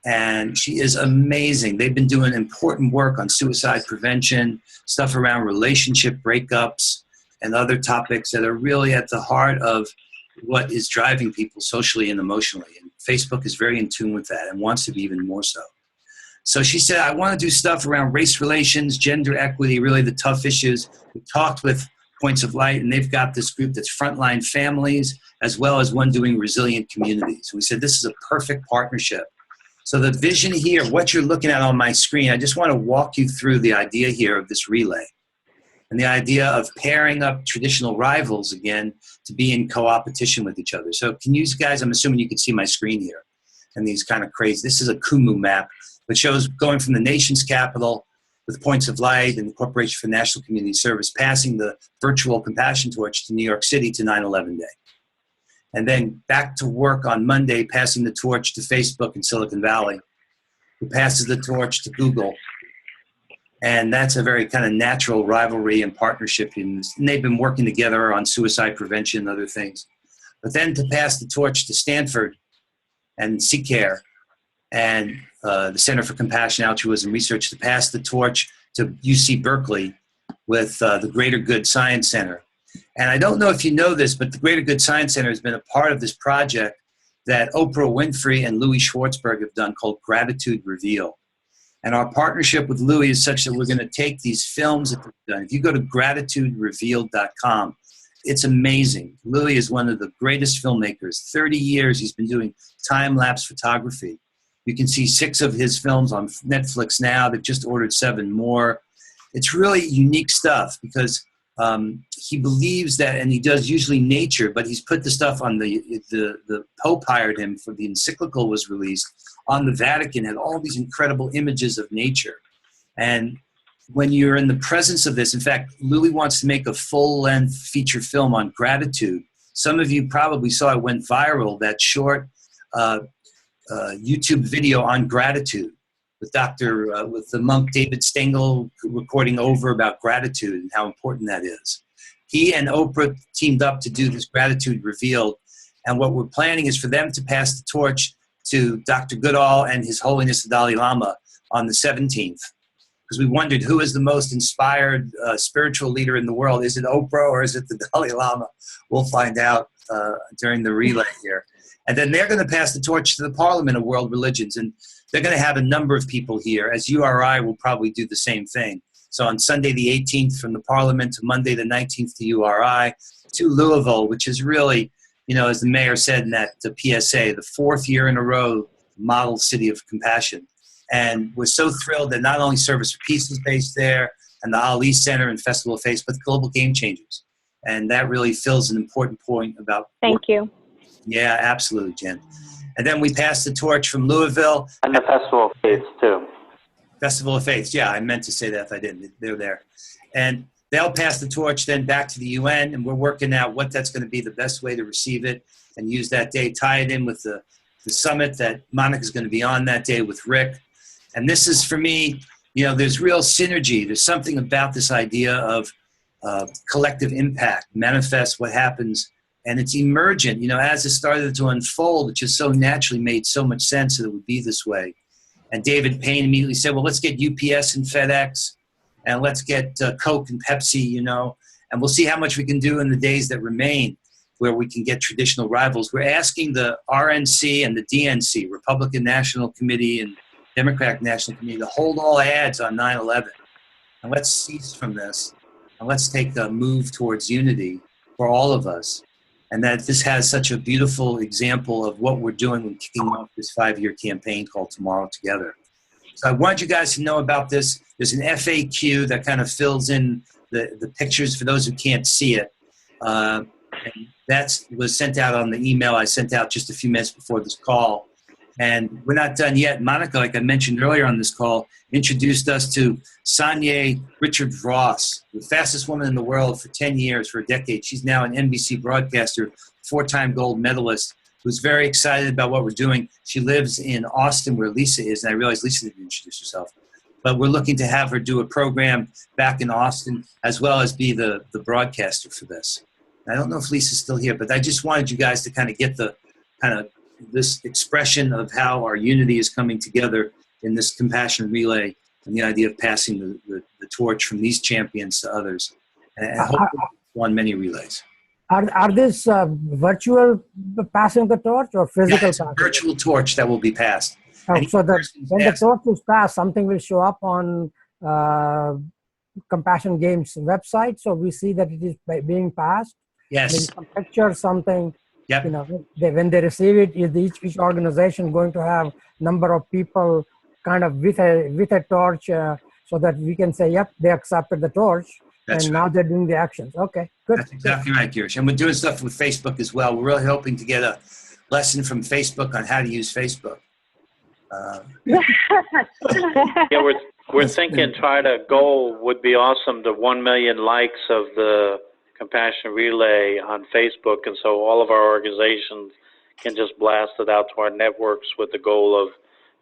And she is amazing. They've been doing important work on suicide prevention, stuff around relationship breakups, and other topics that are really at the heart of what is driving people socially and emotionally. And Facebook is very in tune with that and wants to be even more so. So she said, I want to do stuff around race relations, gender equity, really the tough issues. We talked with Points of Light, and they've got this group that's Frontline Families, as well as one doing Resilient Communities. We said, this is a perfect partnership. So the vision here, what you're looking at on my screen, I just want to walk you through the idea here of this relay and the idea of pairing up traditional rivals again to be in co-opetition with each other. So can you guys, I'm assuming you can see my screen here and these kind of crazy, this is a Kumu map that shows going from the nation's capital with Points of Light and the Corporation for National Community Service passing the virtual Compassion Torch to New York City to 9/11 Day. And then back to work on Monday, passing the torch to Facebook in Silicon Valley, who passes the torch to Google. And that's a very kind of natural rivalry and partnership. And they've been working together on suicide prevention and other things. But then to pass the torch to Stanford and CCARE and the Center for Compassion, Altruism Research, to pass the torch to UC Berkeley with the Greater Good Science Center. And I don't know if you know this, but the Greater Good Science Center has been a part of this project that Oprah Winfrey and Louis Schwartzberg have done called Gratitude Reveal. And our partnership with Louis is such that we're going to take these films that they've done. If you go to gratituderevealed.com, it's amazing. Louis is one of the greatest filmmakers. 30 years he's been doing time-lapse photography. You can see 6 of his films on Netflix now. They've just ordered 7 more. It's really unique stuff because he believes that, and he does usually nature, but he's put the stuff on the Pope hired him for the encyclical was released on the Vatican, had all these incredible images of nature. And when you're in the presence of this, in fact, Louis wants to make a full-length feature film on gratitude. Some of you probably saw it went viral, that short YouTube video on gratitude with with the monk David Stengel recording over about gratitude and how important that is. He and Oprah teamed up to do this Gratitude Revealed, and what we're planning is for them to pass the torch to Dr. Goodall and His Holiness the Dalai Lama on the 17th. Because we wondered who is the most inspired spiritual leader in the world. Is it Oprah or is it the Dalai Lama? We'll find out during the relay here. And then they're going to pass the torch to the Parliament of World Religions. And they're going to have a number of people here, as URI will probably do the same thing. So on Sunday the 18th from the Parliament to Monday the 19th to URI to Louisville, which is really, you know, as the mayor said in that the PSA, the 4th year in a row, model city of compassion. And we're so thrilled that not only Service for Peace is based there and the Ali Center and Festival of Faith, but the Global Game Changers. And that really fills an important point about. Thank you. Yeah, absolutely, Jen. And then we passed the torch from Louisville. And the Festival of Faith, too. Festival of Faith, yeah, I meant to say that if I didn't. They're there. And they'll pass the torch then back to the UN, and we're working out what that's going to be the best way to receive it and use that day, tie it in with the summit that Monica's going to be on that day with Rick. And this is, for me, you know, there's real synergy. There's something about this idea of collective impact, manifest what happens, and it's emergent. You know, as it started to unfold, it just so naturally made so much sense that it would be this way. And David Payne immediately said, well, let's get UPS and FedEx, and let's get Coke and Pepsi, you know, and we'll see how much we can do in the days that remain where we can get traditional rivals. We're asking the RNC and the DNC, Republican National Committee and Democratic National Committee, to hold all ads on 9/11. And let's cease from this, and let's take a move towards unity for all of us. And that this has such a beautiful example of what we're doing when kicking off this 5-year campaign called Tomorrow Together. So I want you guys to know about this. There's an FAQ that kind of fills in the pictures for those who can't see it. And that was sent out on the email I sent out just a few minutes before this call. And we're not done yet. Monica, like I mentioned earlier on this call, introduced us to Sanye Richards-Ross, the fastest woman in the world for 10 years, for a decade. She's now an NBC broadcaster, 4-time gold medalist, who's very excited about what we're doing. She lives in Austin, where Lisa is, and I realize Lisa didn't introduce herself. But we're looking to have her do a program back in Austin, as well as be the broadcaster for this. I don't know if Lisa's still here, but I just wanted you guys to kind of get the this expression of how our unity is coming together in this compassion relay and the idea of passing the torch from these champions to others. And hopefully won many relays. Are these virtual passing the torch or physical it's passing? a virtual torch that will be passed. So that when the torch is passed, something will show up on Compassion Games website, so we see that it is being passed. Yes. Maybe some picture, something. Yep. You know, when they receive it, is each organization going to have number of people kind of with a torch, so that we can say, yep, they accepted the torch. That's and right. now they're doing the actions. Okay, good. That's exactly right, Girish. And we're doing stuff with Facebook as well. We're really hoping to get a lesson from Facebook on how to use Facebook. Yeah, we're thinking goal would be awesome, the 1 million likes of the Compassion Relay on Facebook, and so all of our organizations can just blast it out to our networks with the goal of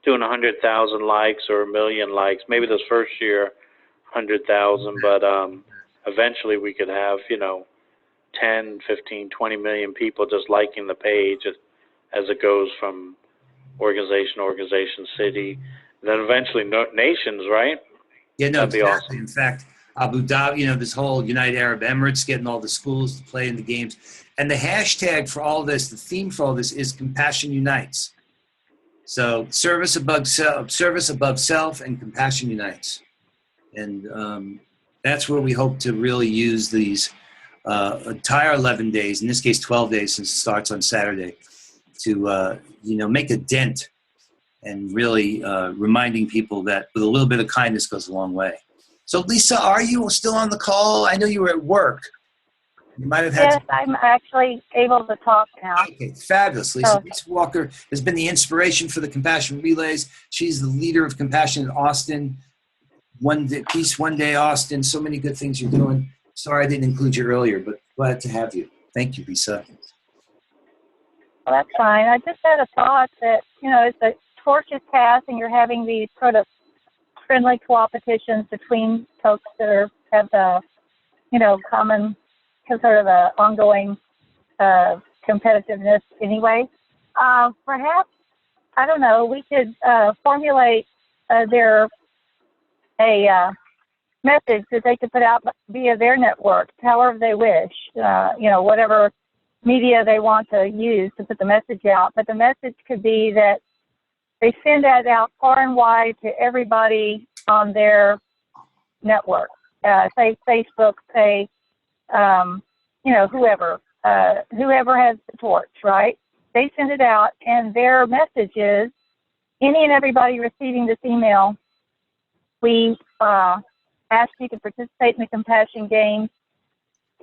doing 100,000 likes or 1 million likes. Maybe this first year, 100,000, but eventually we could have, 10, 15, 20 million people just liking the page as it goes from organization, city, then eventually nations, right? Yeah, no, That'd be exactly. awesome. In fact, Abu Dhabi, this whole United Arab Emirates, getting all the schools to play in the games. And the hashtag for all this, the theme for all this is Compassion Unites. So service above self, and compassion unites. And that's where we hope to really use these entire 11 days, in this case 12 days since it starts on Saturday, to make a dent and really reminding people that with a little bit of kindness goes a long way. So Lisa, are you still on the call? I know you were at work. You might have had Yes, I'm actually able to talk now. Okay, fabulous. Lisa, So- Lisa Walker has been the inspiration for the Compassion Relays. She's the leader of Compassion in Austin. One Day Peace, One Day Austin. So many good things you're doing. Sorry I didn't include you earlier, but glad to have you. Thank you, Lisa. Well, that's fine. I just had a thought that, as the torch is passed and you're having these sort of friendly co-opetitions between folks that have the, common sort of the ongoing competitiveness anyway. Perhaps, I don't know, we could formulate a message that they could put out via their network, however they wish, whatever media they want to use to put the message out. But the message could be that they send that out far and wide to everybody on their network, say Facebook, say, whoever has the torch, right? They send it out, and their message is, any and everybody receiving this email, we ask you to participate in the Compassion Games.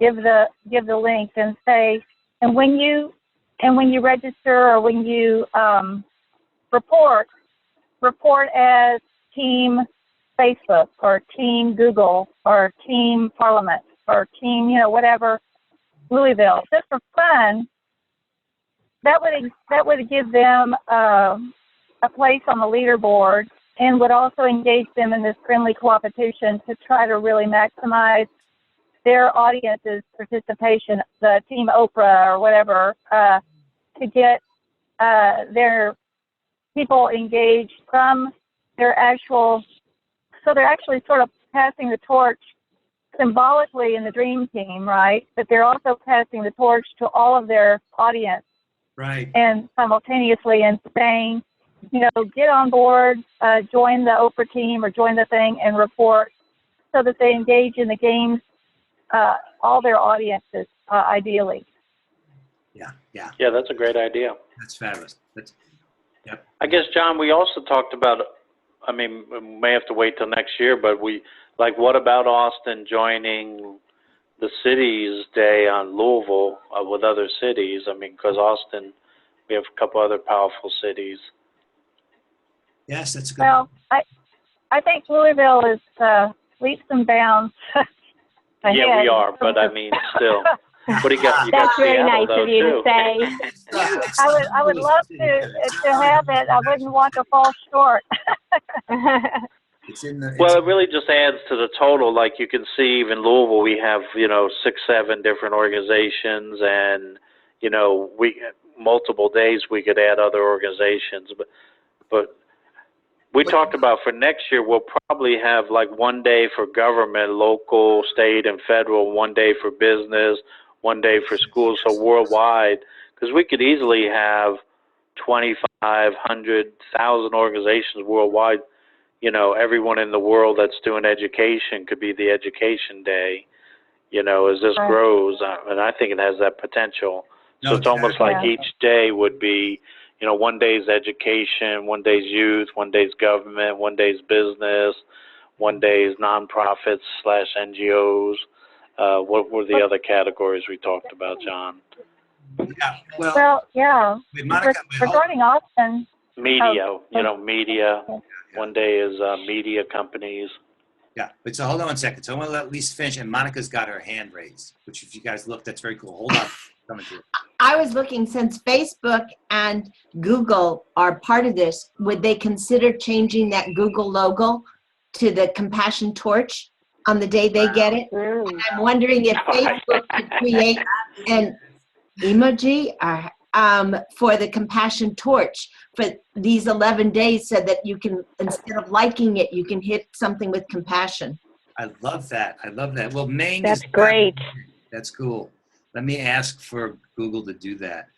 Give the link and say, and when you register or when you report as Team Facebook or Team Google or Team Parliament or Team, whatever, Louisville, just for fun. That would give them a place on the leaderboard and would also engage them in this friendly co-opetition to try to really maximize their audience's participation, the Team Oprah or whatever, to get their people engaged from their actual, so they're actually sort of passing the torch symbolically in the dream team, right? But they're also passing the torch to all of their audience. Right. And simultaneously and saying, get on board, join the Oprah team or join the thing and report so that they engage in the games, all their audiences, ideally. Yeah. Yeah, that's a great idea. That's fabulous. Yep. I guess, John, we also talked about, we may have to wait till next year, but what about Austin joining the city's day on Louisville with other cities? Because Austin, we have a couple other powerful cities. Yes, that's a good. Well, I think Louisville is leaps and bounds ahead. Yeah, we are, but still. What do you got? You got That's very Seattle, nice though, of you too. to say. I would love to have it. I wouldn't want to fall short. It's in the. Well, it really just adds to the total. Like you can see, even Louisville, we have 6, 7 different organizations, and we multiple days we could add other organizations. But we talked about for next year, we'll probably have one day for government, local, state, and federal, one day for business, one day for schools, so worldwide, because we could easily have 2,500,000 organizations worldwide. Everyone in the world that's doing education could be the education day, as this Right. grows. And I think it has that potential. So No, it's almost like Yeah. each day would be, one day's education, one day's youth, one day's government, one day's business, one day's nonprofits / NGOs. What were the other categories we talked about, John? Yeah. Well, yeah. Wait, Monica, Regarding Austin, Media, media. One day is media companies. Yeah, but so hold on one second. So I want to let Lisa finish, and Monica's got her hand raised, which if you guys look, that's very cool. Hold on. Coming to you. I was looking, since Facebook and Google are part of this, would they consider changing that Google logo to the Compassion Torch on the day they get it? And I'm wondering if Facebook could create an emoji for the Compassion Torch for these 11 days, so that you can, instead of liking it, you can hit something with compassion. I love that. Well, Maine that's is great. That's cool. Let me ask for Google to do that.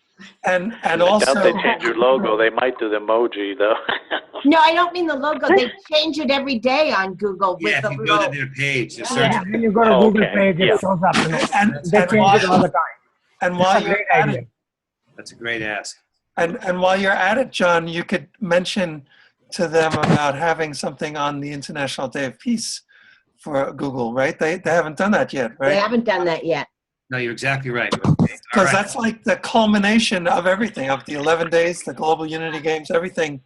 And I also, doubt they change your logo. They might do the emoji though. No, I don't mean the logo. They change it every day on Google with Yeah, the if you go to little. their page, the search Yeah. When you go to Oh, Google okay. page, Yeah. it shows up. and, They and, change it all while, the time. and while That's a you're great at idea. it, that's a great ask. and while you're at it, John, you could mention to them about having something on the International Day of Peace for Google, right? They haven't done that yet, They right? haven't done that yet. No, you're exactly right. All Because right. that's like the culmination of everything, of the 11 days, the Global Unity Games, everything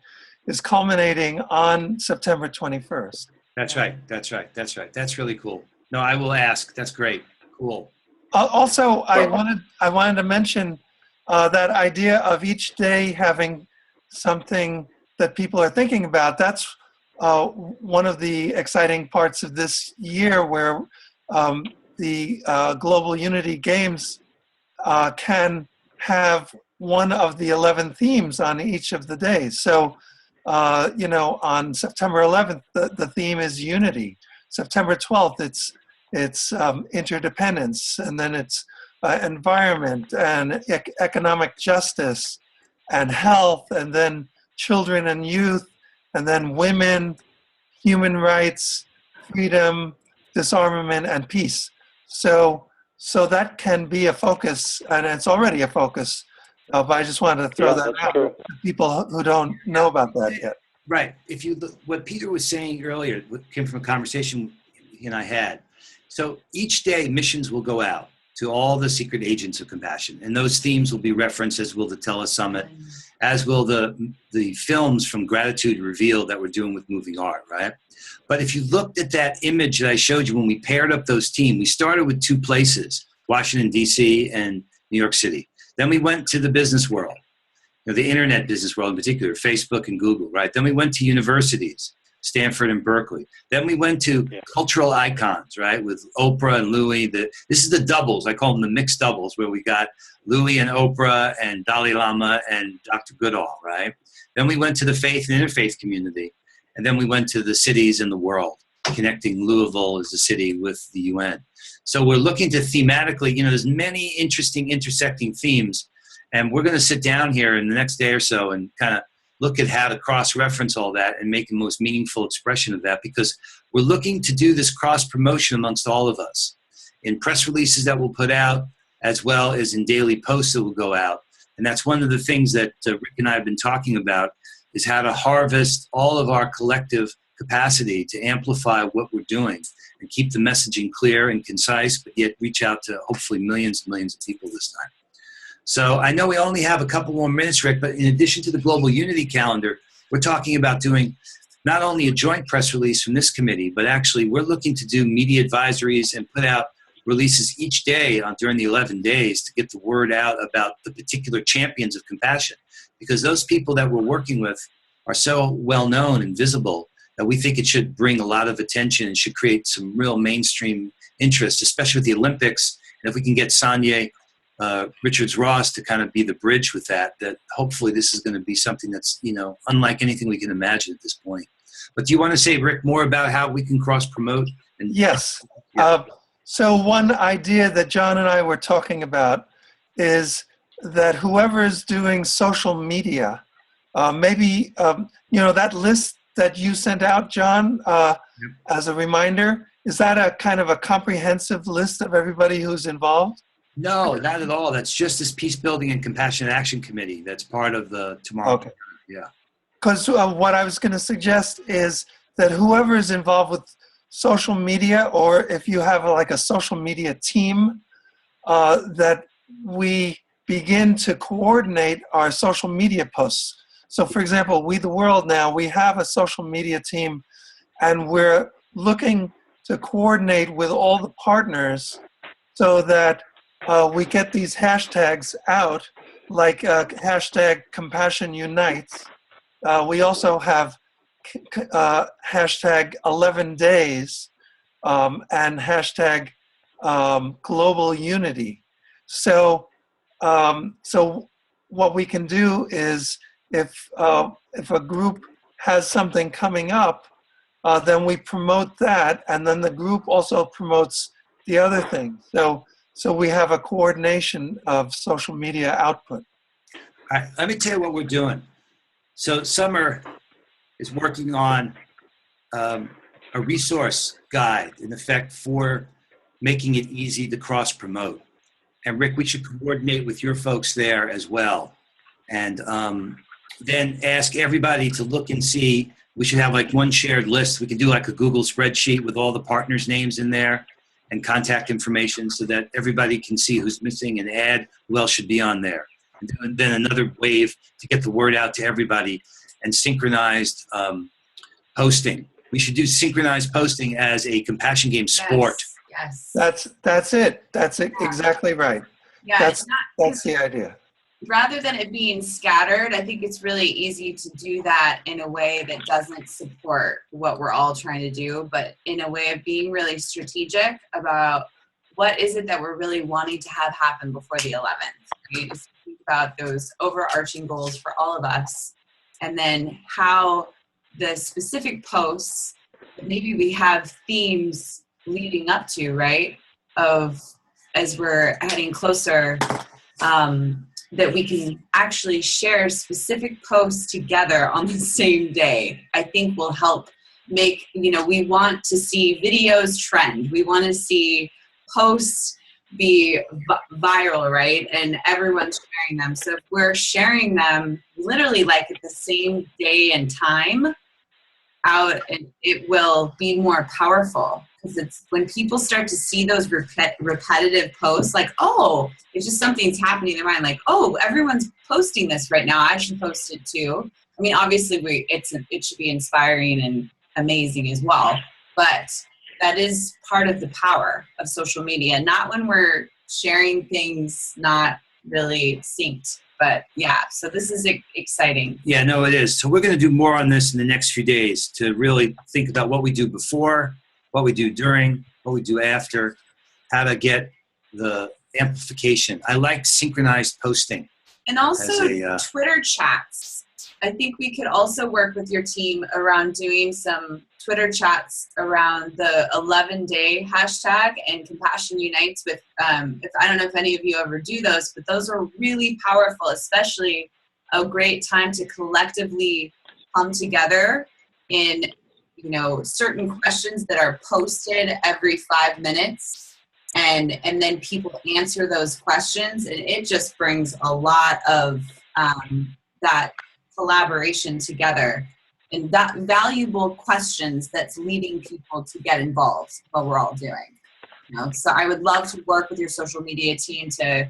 is culminating on September 21st. That's right. That's right. That's right. That's really cool. No, I will ask. That's great. Cool. Also, I wanted to mention that idea of each day having something that people are thinking about. That's one of the exciting parts of this year, where the Global Unity Games can have one of the 11 themes on each of the days. So, on September 11th, the theme is unity. September 12th, it's interdependence, and then it's environment and economic justice and health, and then children and youth, and then women, human rights, freedom, disarmament, and peace. So that can be a focus, and it's already a focus. But I just wanted to throw that that's out true. to people who don't know about that yet. Right. If you look, what Peter was saying earlier came from a conversation he and I had. So each day, missions will go out to all the secret agents of compassion, and those themes will be referenced, as will the Telesummit, as will the films from Gratitude Revealed that we're doing with Moving Art, right? But if you looked at that image that I showed you when we paired up those teams, we started with two places, Washington, D.C. and New York City. Then we went to the business world, the internet business world in particular, Facebook and Google, right? Then we went to universities, Stanford and Berkeley. Then we went to cultural icons, right, with Oprah and Louis. This is the doubles. I call them the mixed doubles, where we got Louis and Oprah and Dalai Lama and Dr. Goodall, right? Then we went to the faith and interfaith community. And then we went to the cities in the world, connecting Louisville as a city with the UN. So we're looking to thematically, there's many interesting intersecting themes. And we're going to sit down here in the next day or so and kind of look at how to cross-reference all that and make the most meaningful expression of that, because we're looking to do this cross-promotion amongst all of us in press releases that we'll put out, as well as in daily posts that will go out. And that's one of the things that Rick and I have been talking about, is how to harvest all of our collective capacity to amplify what we're doing and keep the messaging clear and concise, but yet reach out to hopefully millions and millions of people this time. So I know we only have a couple more minutes, Rick, but in addition to the Global Unity Calendar, we're talking about doing not only a joint press release from this committee, but actually we're looking to do media advisories and put out releases each day during the 11 days to get the word out about the particular champions of compassion. Because those people that we're working with are so well known and visible that we think it should bring a lot of attention and should create some real mainstream interest, especially with the Olympics. And if we can get Sanye Richards-Ross to kind of be the bridge with that hopefully this is going to be something that's, unlike anything we can imagine at this point. But do you want to say, Rick, more about how we can cross-promote? Yes. Yeah. So one idea that John and I were talking about is that whoever is doing social media, maybe, that list that you sent out, John, as a reminder, is that a kind of a comprehensive list of everybody who's involved? No, not at all. That's just this Peace Building and Compassionate Action Committee. That's part of the tomorrow. Okay. Yeah. Because what I was going to suggest is that whoever is involved with social media, or if you have like a social media team, that we begin to coordinate our social media posts. So for example, We the World now, we have a social media team, and we're looking to coordinate with all the partners so that we get these hashtags out, like hashtag Compassion Unites. We also have hashtag 11 days and hashtag global unity. So what we can do is if a group has something coming up, then we promote that, and then the group also promotes the other thing. So we have a coordination of social media output. All right, let me tell you what we're doing. So Summer is working on a resource guide, in effect, for making it easy to cross-promote. And Rick, we should coordinate with your folks there as well. And then ask everybody to look and see. We should have like one shared list. We can do like a Google spreadsheet with all the partners' names in there and contact information so that everybody can see who's missing and add who else should be on there. And then another wave to get the word out to everybody, and synchronized posting. We should do synchronized posting as a compassion game sport. Yes. That's it. That's it. Exactly right. Yeah. That's It's not, that's the idea. rather than it being scattered, I think it's really easy to do that in a way that doesn't support what we're all trying to do, but in a way of being really strategic about what is it that we're really wanting to have happen before the 11th. Right? Just think about those overarching goals for all of us, and then how the specific posts, maybe we have themes leading up to, right, of as we're heading closer, that we can actually share specific posts together on the same day, I think will help make, we want to see videos trend. We want to see posts be viral, right? And everyone's sharing them. So if we're sharing them literally like at the same day and time out, it will be more powerful. Because it's when people start to see those repetitive posts, like, oh, it's just something's happening in their mind, like, oh, everyone's posting this right now, I should post it too. I mean, obviously, it should be inspiring and amazing as well, but that is part of the power of social media. Not when we're sharing things not really synced, but yeah. So this is exciting. Yeah, no, it is. So we're going to do more on this in the next few days to really think about what we do before, what we do during, what we do after, how to get the amplification. I like synchronized posting. And also as Twitter chats. I think we could also work with your team around doing some Twitter chats around the 11-day hashtag and Compassion Unites with, I don't know if any of you ever do those, but those are really powerful, especially a great time to collectively come together in certain questions that are posted every 5 minutes, and then people answer those questions, and it just brings a lot of that collaboration together and that valuable questions that's leading people to get involved what we're all doing. So I would love to work with your social media team to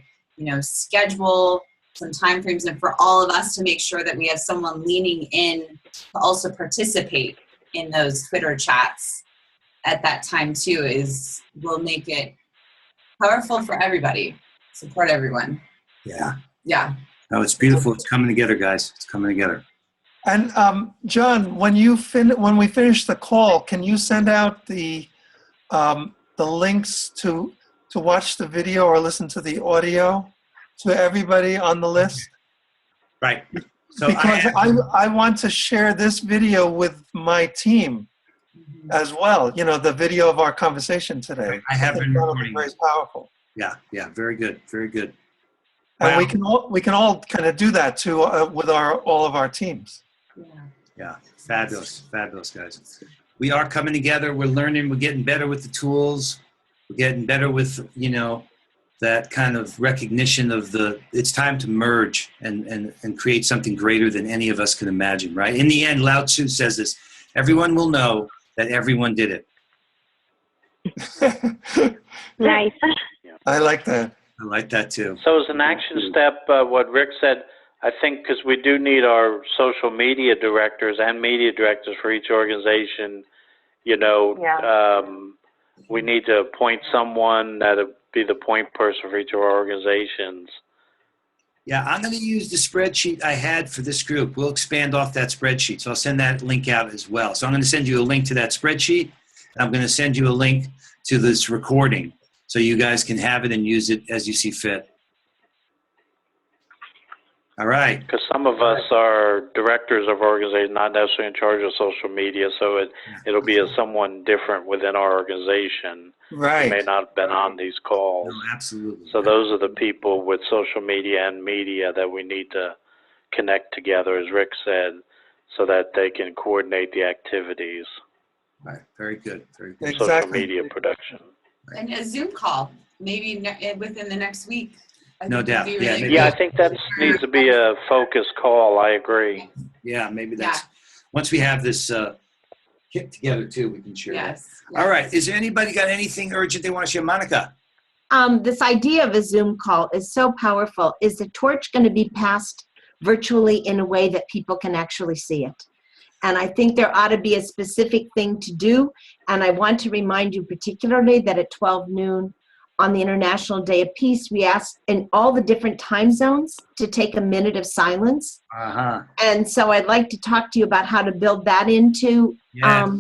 schedule some time frames, and for all of us to make sure that we have someone leaning in to also participate in those Twitter chats at that time too, will make it powerful for everybody, support everyone. Yeah. Yeah. No, it's beautiful. It's coming together, guys. It's coming together. And John, when we finish the call, can you send out the links to watch the video or listen to the audio to everybody on the list? Right. So because I want to share this video with my team as well. The video of our conversation today. I have been recording. Very powerful. Yeah. Very good. Very good. And Wow. we can all kind of do that too with all of our teams. Yeah. Fabulous, guys. We are coming together. We're learning. We're getting better with the tools. We're getting better with that kind of recognition of it's time to merge and create something greater than any of us can imagine, right? In the end, Lao Tzu says this: everyone will know that everyone did it. Nice. I like that. I like that too. So as an action step, what Rick said, I think, because we do need our social media directors and media directors for each organization, we need to appoint someone that'll be the point person for each of our organizations. Yeah, I'm going to use the spreadsheet I had for this group. We'll expand off that spreadsheet. So I'll send that link out as well. So I'm going to send you a link to that spreadsheet. And I'm going to send you a link to this recording so you guys can have it and use it as you see fit. All right. Because some of us are directors of organizations, not necessarily in charge of social media, so it'll be someone different within our organization. Right. Who may not have been on these calls. No, absolutely. So those are the people with social media and media that we need to connect together, as Rick said, so that they can coordinate the activities, All right, very good, very good. Exactly. social media production. And a Zoom call, maybe within the next week. I No think would doubt. be Yeah, really maybe Yeah, I good. think that needs to be a focus call. I agree. Yeah, maybe that's, once we have this kit together too, we can share that. Yes. All right, yes. is there anybody got anything urgent they want to share? Monica? This idea of a Zoom call is so powerful. Is the torch going to be passed virtually in a way that people can actually see it? And I think there ought to be a specific thing to do. And I want to remind you particularly that at 12 noon on the International Day of Peace, we asked in all the different time zones to take a minute of silence. Uh-huh. And so I'd like to talk to you about how to build that into Yes.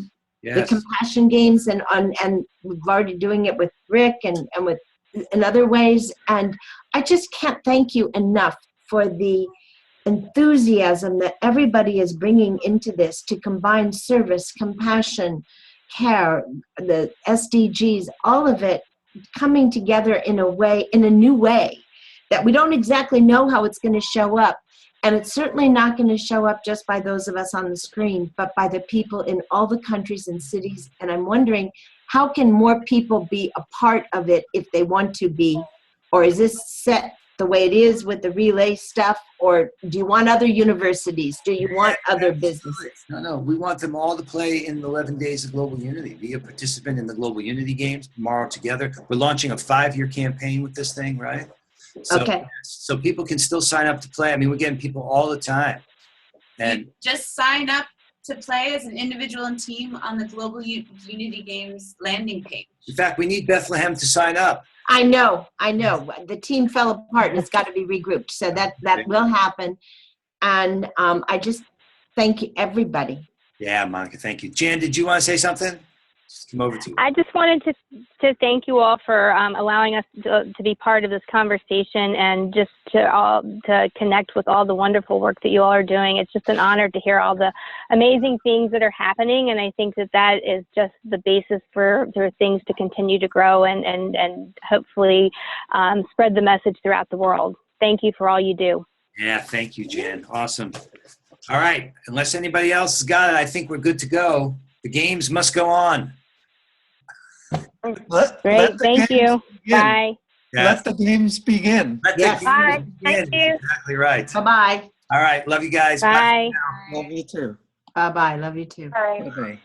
the Yes. compassion games, and we've already doing it with Rick and with in other ways. And I just can't thank you enough for the enthusiasm that everybody is bringing into this to combine service, compassion, care, the SDGs, all of it coming together in a new way that we don't exactly know how it's going to show up. And it's certainly not going to show up just by those of us on the screen, but by the people in all the countries and cities. And I'm wondering, how can more people be a part of it if they want to be? Or is this set the way it is with the relay stuff? Or do you want other universities? Do you want other businesses? No, we want them all to play in the 11 Days of Global Unity. Be a participant in the Global Unity Games tomorrow together. We're launching a 5-year campaign with this thing, right? So, Okay. So people can still sign up to play. I mean, we're getting people all the time. And You just sign up to play as an individual and team on the Global Unity Games landing page. in fact, we need Bethlehem to sign up. I know. The team fell apart and it's got to be regrouped. So that will happen. And I just thank you, everybody. Yeah, Monica, thank you. Jan, did you want to say something? Just come over to you. I just wanted to thank you all for allowing us to be part of this conversation and just to connect with all the wonderful work that you all are doing. It's just an honor to hear all the amazing things that are happening, and I think that is just the basis for things to continue to grow and hopefully spread the message throughout the world. Thank you for all you do. Yeah, thank you, Jan. Awesome. All right, unless anybody else has got it, I think we're good to go. The games must go on. Great, thank you. Bye. Yeah. Let the games begin. Let the Yes. games Bye. begin. Thank you. Exactly right. Bye-bye. All right, love you guys. Bye. Love you too. Bye-bye. Love you too. Bye. Bye-bye.